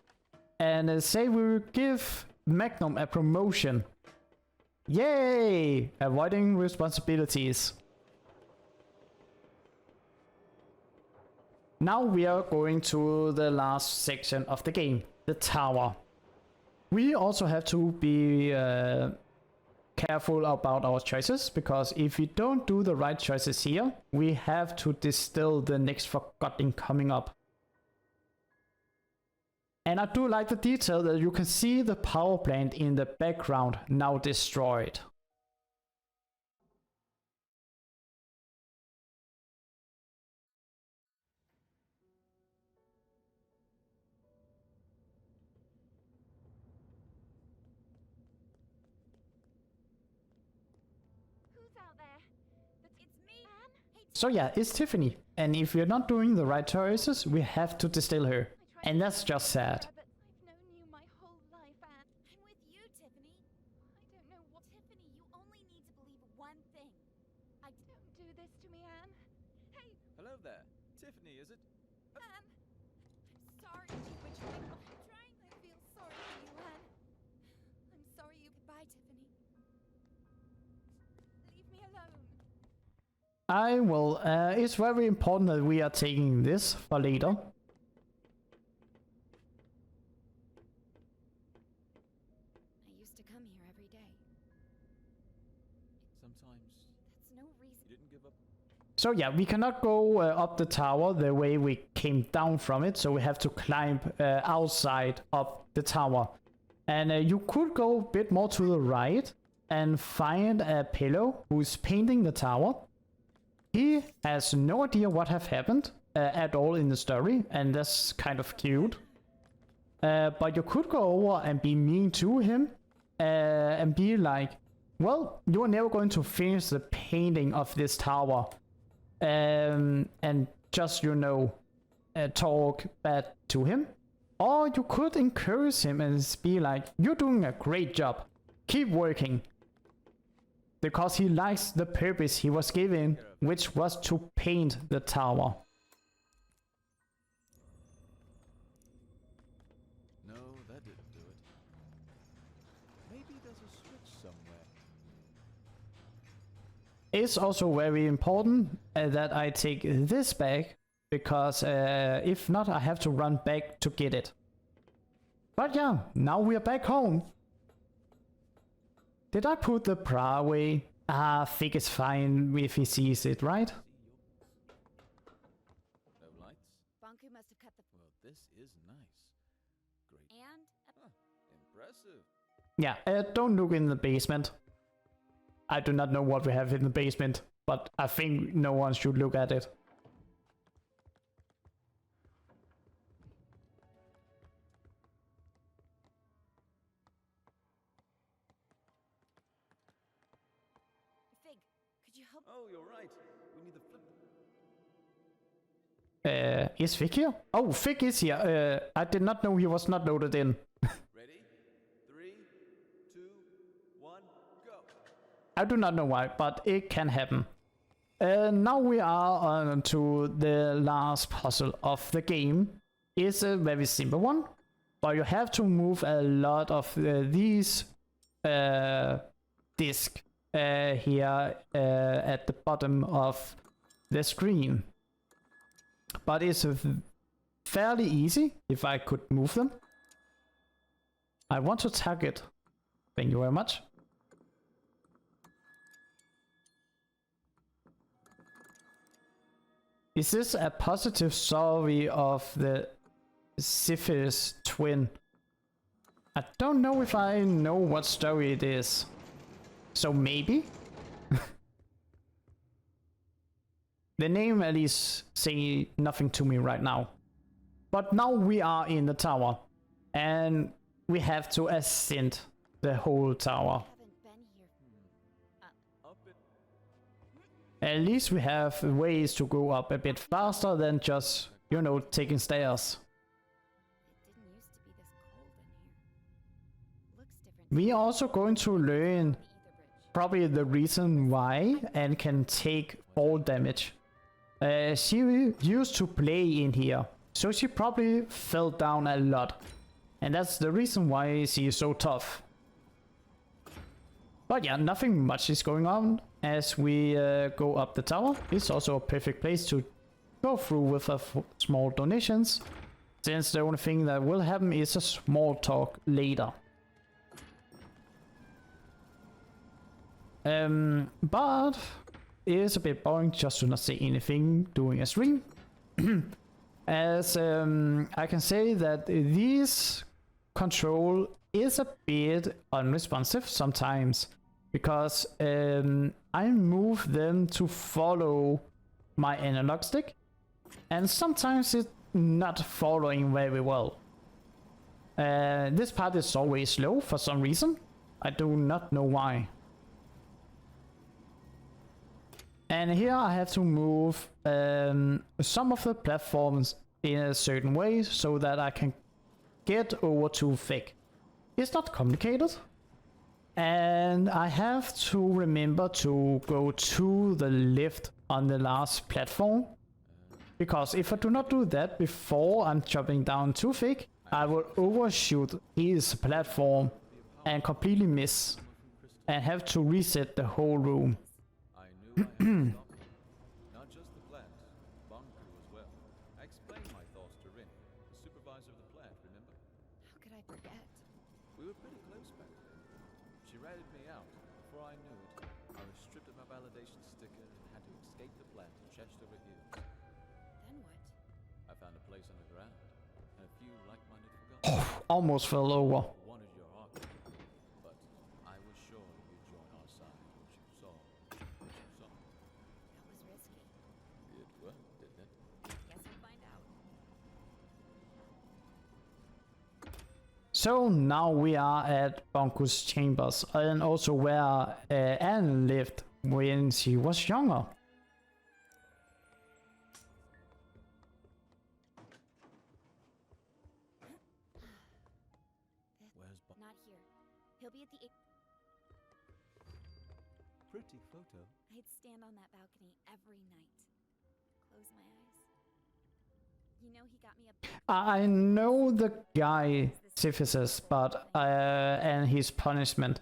and say we will give Magnum a promotion. Yay! Avoiding responsibilities. Now we are going to the last section of the game, the tower. We also have to be careful about our choices, because if we don't do the right choices here, we have to distill the next Forgotten coming up. And I do like the detail that you can see the power plant in the background now destroyed. Who's out there? It's me, Anne. Hey, So yeah, it's Tiffany, and if we're not doing the right choices, we have to distill her. And that's just sad. But I've known you my whole life, Anne. I'm with you, Tiffany. I don't know what. Tiffany, you only need to believe one thing. I don't do this to me, Anne. Hey, Hello there. Tiffany, is it? Anne. I'm sorry you betrayed. I'm trying. I feel sorry for you, Anne. I'm sorry you. Goodbye, Tiffany. Leave me alone. I will. It's very important that we are taking this for later. I used to come here every day. Sometimes That's no reason. you didn't give up. So yeah, we cannot go up the tower the way we came down from it, so we have to climb outside up the tower. And you could go a bit more to the right and find a pillow who's painting the tower. He has no idea what have happened at all in the story, and that's kind of cute. But you could go over and be mean to him and be like, well, you are never going to finish the painting of this tower. And just, you know, talk bad to him. Or you could encourage him and be like, you're doing a great job. Keep working. Because he likes the purpose he was given, which was to paint the tower. No, that didn't do it. Maybe there's a switch somewhere. It's also very important that I take this back, because if not, I have to run back to get it. But yeah, now we are back home. Did I put the bra away? I think it's fine if he sees it, right? No lights? Bonku must have cut the. Well, this is nice. Great. And Huh, impressive. Yeah, don't look in the basement. I do not know what we have in the basement, but I think no one should look at it. Could you help? Oh, you're right. We need the flip. Is Vic here? Oh, Vic is here. I did not know he was not loaded in. Ready? 3, 2, 1, go. I do not know why, but it can happen. Now we are on to the last puzzle of the game. It's a very simple one, but you have to move a lot of these discs here at the bottom of the screen. But it's fairly easy if I could move them. I want to target. Thank you very much. Is this a positive story of the Pacifist twin? I don't know if I know what story it is. So maybe? The name at least say nothing to me right now. But now we are in the tower. And we have to ascend the whole tower. At least we have ways to go up a bit faster than just, you know, taking stairs. It didn't used to be this cold in here. Looks different. We are also going to learn probably the reason why Anne can take fall damage. She used to play in here, so she probably fell down a lot. And that's the reason why she is so tough. But yeah, nothing much is going on as we go up the tower. It's also a perfect place to go through with small donations, since the only thing that will happen is a small talk later. But it is a bit boring just to not say anything during a stream. As I can say that this control is a bit unresponsive sometimes, because I move them to follow my analog stick, and sometimes it's not following very well. This part is always slow for some reason. I do not know why. And here I have to move some of the platforms in a certain way so that I can get over to Vic. It's not complicated. And I have to remember to go to the left on the last platform. Because if I do not do that before I'm jumping down to Vic, I will overshoot his platform and completely miss. And have to reset the whole room. I knew I had to stop you. Not just the plant, Bunku as well. I explained my thoughts to Rin, the supervisor of the plant, remember? How could I forget? We were pretty close back then. She ratted me out. Before I knew it, I was stripped of my validation sticker and had to escape the plant, chest over heels. Then what? I found a place underground, and a few like-minded Forgotton Almost fell over. wanted your argument. But I was sure you'd join our side once you saw what you saw. That was risky. It worked, didn't it? Guess we'll find out. So now we are at Bunku's chambers, and also where Anne lived when she was younger. Where's Bunku? Not here. He'll be at the. Pretty photo. I'd stand on that balcony every night. Close my eyes. You know he got me a. I know the guy Pacifist, but and his punishment,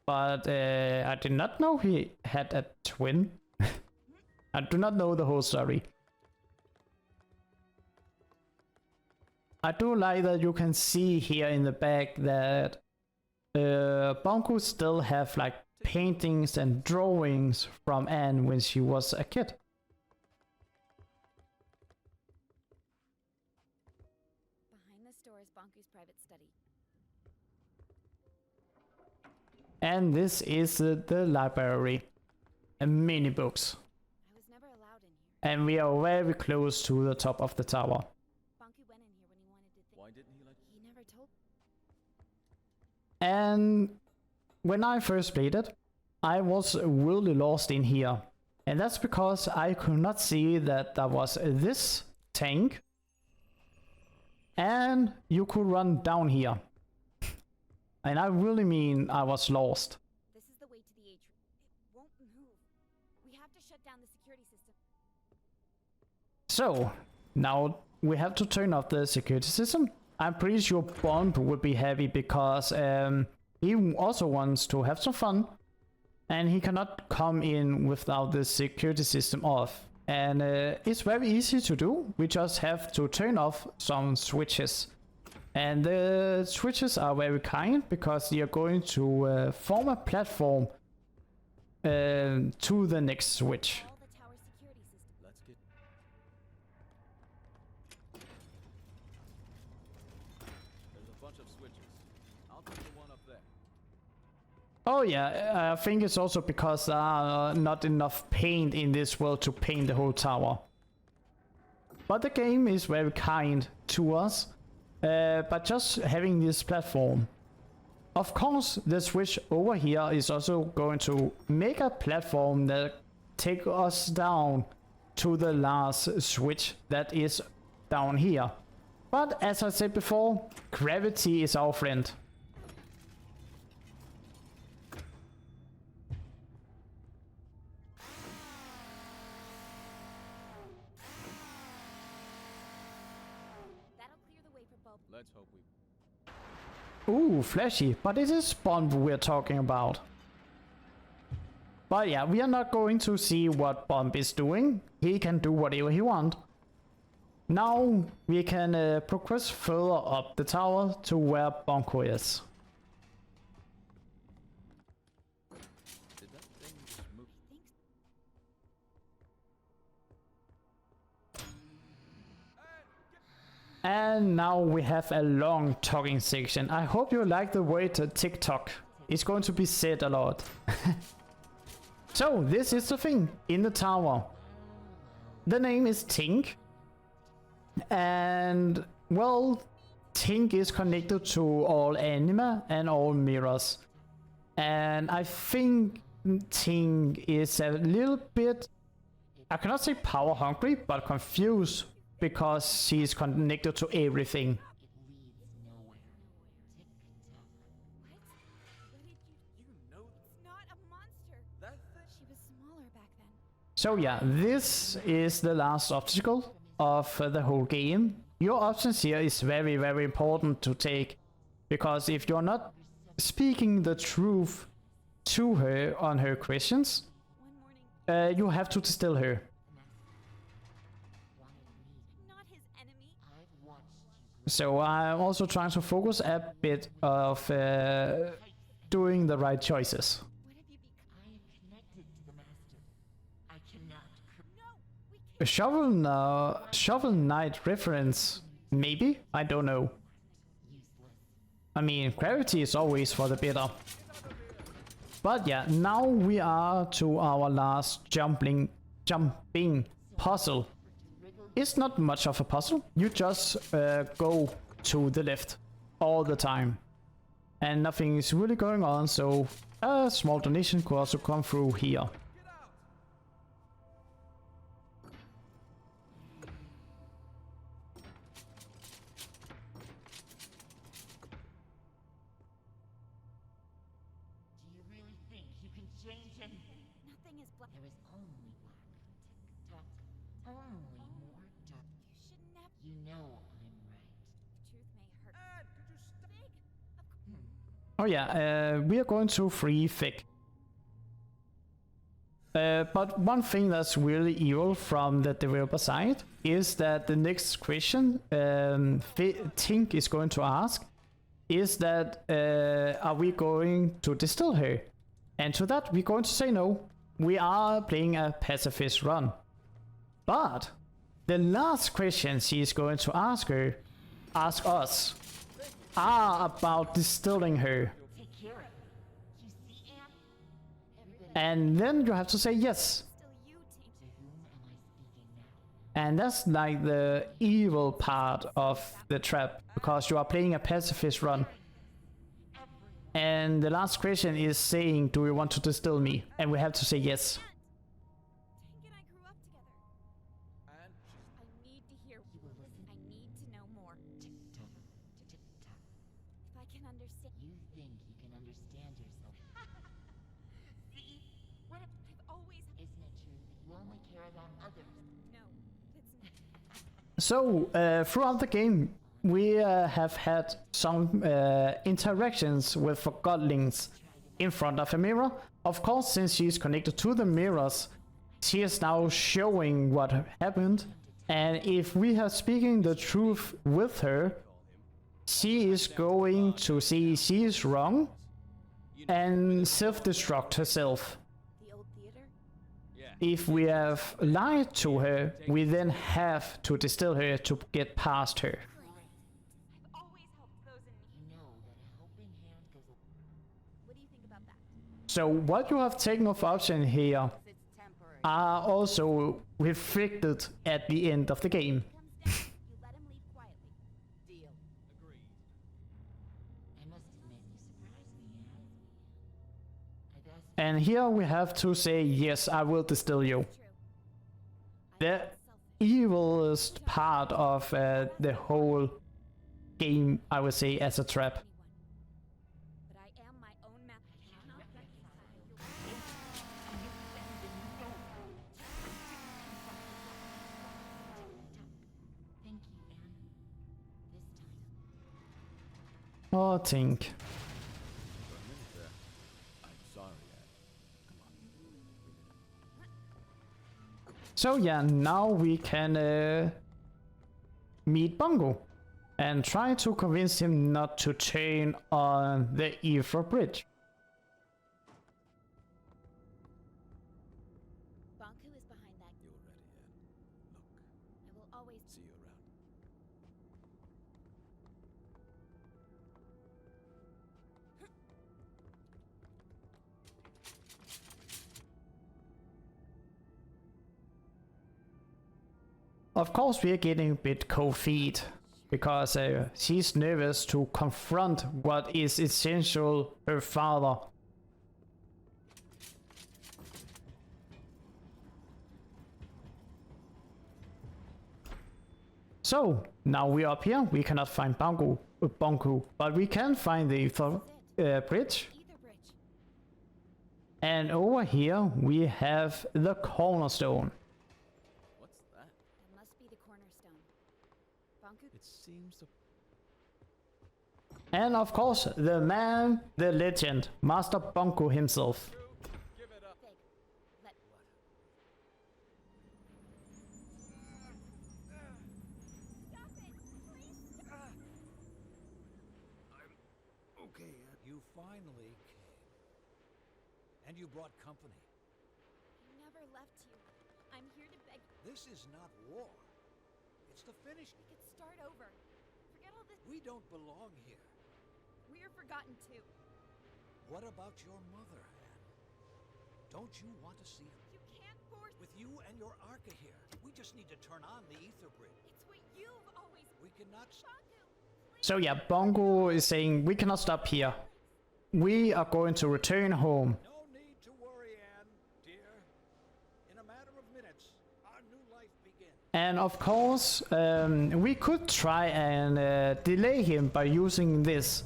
but I did not know he had a twin. I do not know the whole story. I do like that you can see here in the back that Bunku still have like paintings and drawings from Anne when she was a kid. Behind this door is Bonku's private study. And this is the library. And many books. I was never allowed in here. And we are very close to the top of the tower. Bonku went in here when he wanted to think. Why didn't he let you? He never told. And when I first played it, I was really lost in here. And that's because I could not see that there was this tank. And you could run down here. And I really mean I was lost. This is the way to the atrium. It won't move. We have to shut down the security system. So, now we have to turn off the security system. I'm pretty sure Bond would be happy because he also wants to have some fun. And he cannot come in without the security system off. And it's very easy to do. We just have to turn off some switches. And the switches are very kind because they are going to form a platform to the next switch. All the tower security system. Let's get. There's a bunch of switches. I'll take the one up there. Oh yeah, I think it's also because there are not enough paint in this world to paint the whole tower. But the game is very kind to us, but just having this platform. Of course, the switch over here is also going to make a platform that take us down to the last switch that is down here. But as I said before, gravity is our friend. Let's hope we. Ooh, flashy, but it is Bond we're talking about. But yeah, we are not going to see what Bond is doing. He can do whatever he wants. Now we can progress further up the tower to where Bonko is. Did that thing just move? And now we have a long talking section. I hope you like the word TikTok. It's going to be said a lot. So this is the thing in the tower. The name is Tink. And well, Tink is connected to all anima and all mirrors. And I think Tink is a little bit, I cannot say power hungry, but confused. Because she is connected to everything. It's not a monster. She was smaller back then. So yeah, this is the last obstacle of the whole game. Your options here is very, very important to take. Because if you're not speaking the truth to her on her questions, you have to distill her. So I'm also trying to focus a bit of doing the right choices. A Shovel Knight reference? Maybe? I don't know. I mean, gravity is always for the better. But yeah, now we are to our last jumping puzzle. It's not much of a puzzle. You just go to the left all the time. And nothing is really going on, so a small donation could also come through here. Do you really think you can change him? Nothing is black. There is only black. Tick-tock. Only more dark. You shouldn't have. You know I'm right. The truth may hurt. Big. Oh yeah, we are going to free Fig. But one thing that's really evil from the developer side is that the next question Tink is going to ask is that are we going to distill her? And to that we're going to say no. We are playing a pacifist run. But the last question she is going to ask us are about distilling her. Take care of it. You see, Anne? And then you have to say yes. Still you, Tink. To whom am I speaking now? And that's like the evil part of the trap, because you are playing a pacifist run. Everyone And the last question is saying, do you want to distill me? And we have to say yes. Tank and I grew up together. And I need to hear. I need to know more. Tick-tock, tick-tock. If I can understand. You think you can understand yourself. See? What if, I've always. isn't it true that you only care about others? No, it's not. So, throughout the game, we have had some interactions with Forgottlings in front of a mirror. Of course, since she's connected to the mirrors, she is now showing what happened. And if we are speaking the truth with her, she is going to see she is wrong and self-destruct herself. The old theater? If we have lied to her, we then have to distill her to get past her. I've always helped those in need. You know that a helping hand goes a What do you think about that? So what you have taken of option here It's temporary. are also reflected at the end of the game. Comes down, you let him leave quietly. Deal. Agreed. I must admit, you surprised me, I've asked And here we have to say, yes, I will distill you. True. The I felt selfish. evilest part of the whole game, I would say, as a trap. Anyone. But I am my own man. I cannot reconcile your Thank you, Anne. This time. Oh, think. for a minute there. I'm sorry, Anne. Come on. So yeah, now we can meet Bongo and try to convince him not to turn on the Ether Bridge. Bonku is behind that. You're ready, Anne. Look, I will always. see you around. Of course, we are getting a bit cold feet because she's nervous to confront what is essential her father. So now we're up here. We cannot find Bonku, but we can find the bridge. Ether bridge. And over here we have the cornerstone. What's that? That must be the cornerstone. Bonku. It seems to... And of course, the man, the legend, Master Bonku himself. Give it up. Big. Let. Stop it! Please stop! Okay, you finally came. And you brought company. I never left you. I'm here to beg. This is not war. It's the finish. We could start over. Forget all this. We don't belong here. We're forgotten too. What about your mother, Anne? Don't you want to see her? You can't force. With you and your Arca here, we just need to turn on the Ether Bridge. It's what you've always. We cannot... Bonku, please. So yeah, Bongo is saying we cannot stop here. We are going to return home. No need to worry, Anne, dear. In a matter of minutes, our new life begins. And of course, we could try and delay him by using this.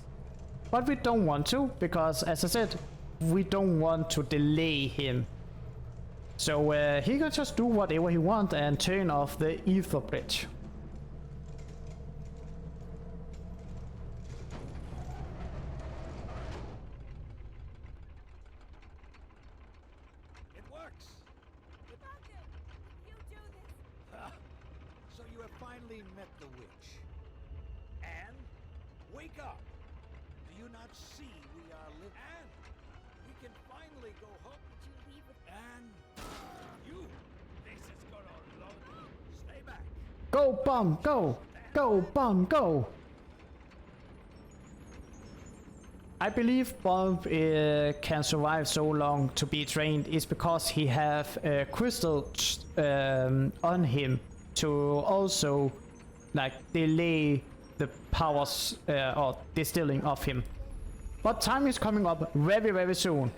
But we don't want to, because as I said, we don't want to delay him. So he can just do whatever he wants and turn off the Ether Bridge. It works. Bonku, you do this. So you have finally met the witch. Anne, wake up. Do you not see we are living? Anne, we can finally go home. Did you leave with? Anne, you. This has gone on long. Stay back. Go, Bomb, go! Go, Bomb, go! I believe Bomb can survive so long to be trained is because he have a crystal on him to also like delay the powers or distilling of him. But time is coming up very, very soon.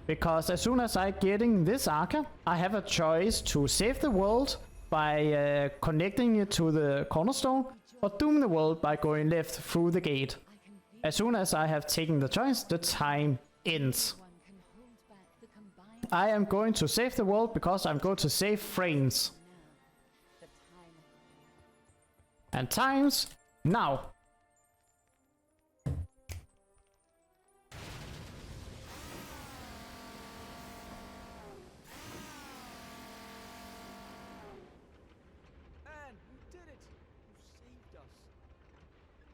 Because as soon as I getting this arca, I have a choice to save the world by connecting it to the cornerstone, or doom the world by going left through the gate. As soon as I have taken the choice, the time ends. I am going to save the world because I'm going to save friends. And times now. And we did it! You saved us.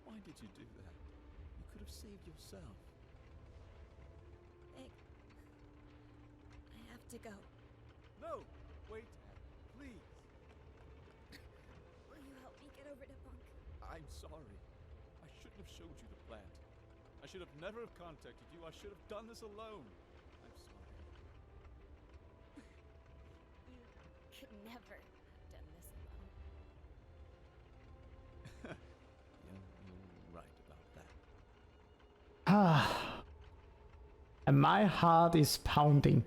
Why did you do that? You could have saved yourself. I have to go. No! Wait, Anne, please. Will you help me get over to Bunk? I'm sorry. I shouldn't have showed you the plant. I should have never have contacted you. I should have done this alone. I'm sorry. You could never have done this alone. You're right about that. And my heart is pounding.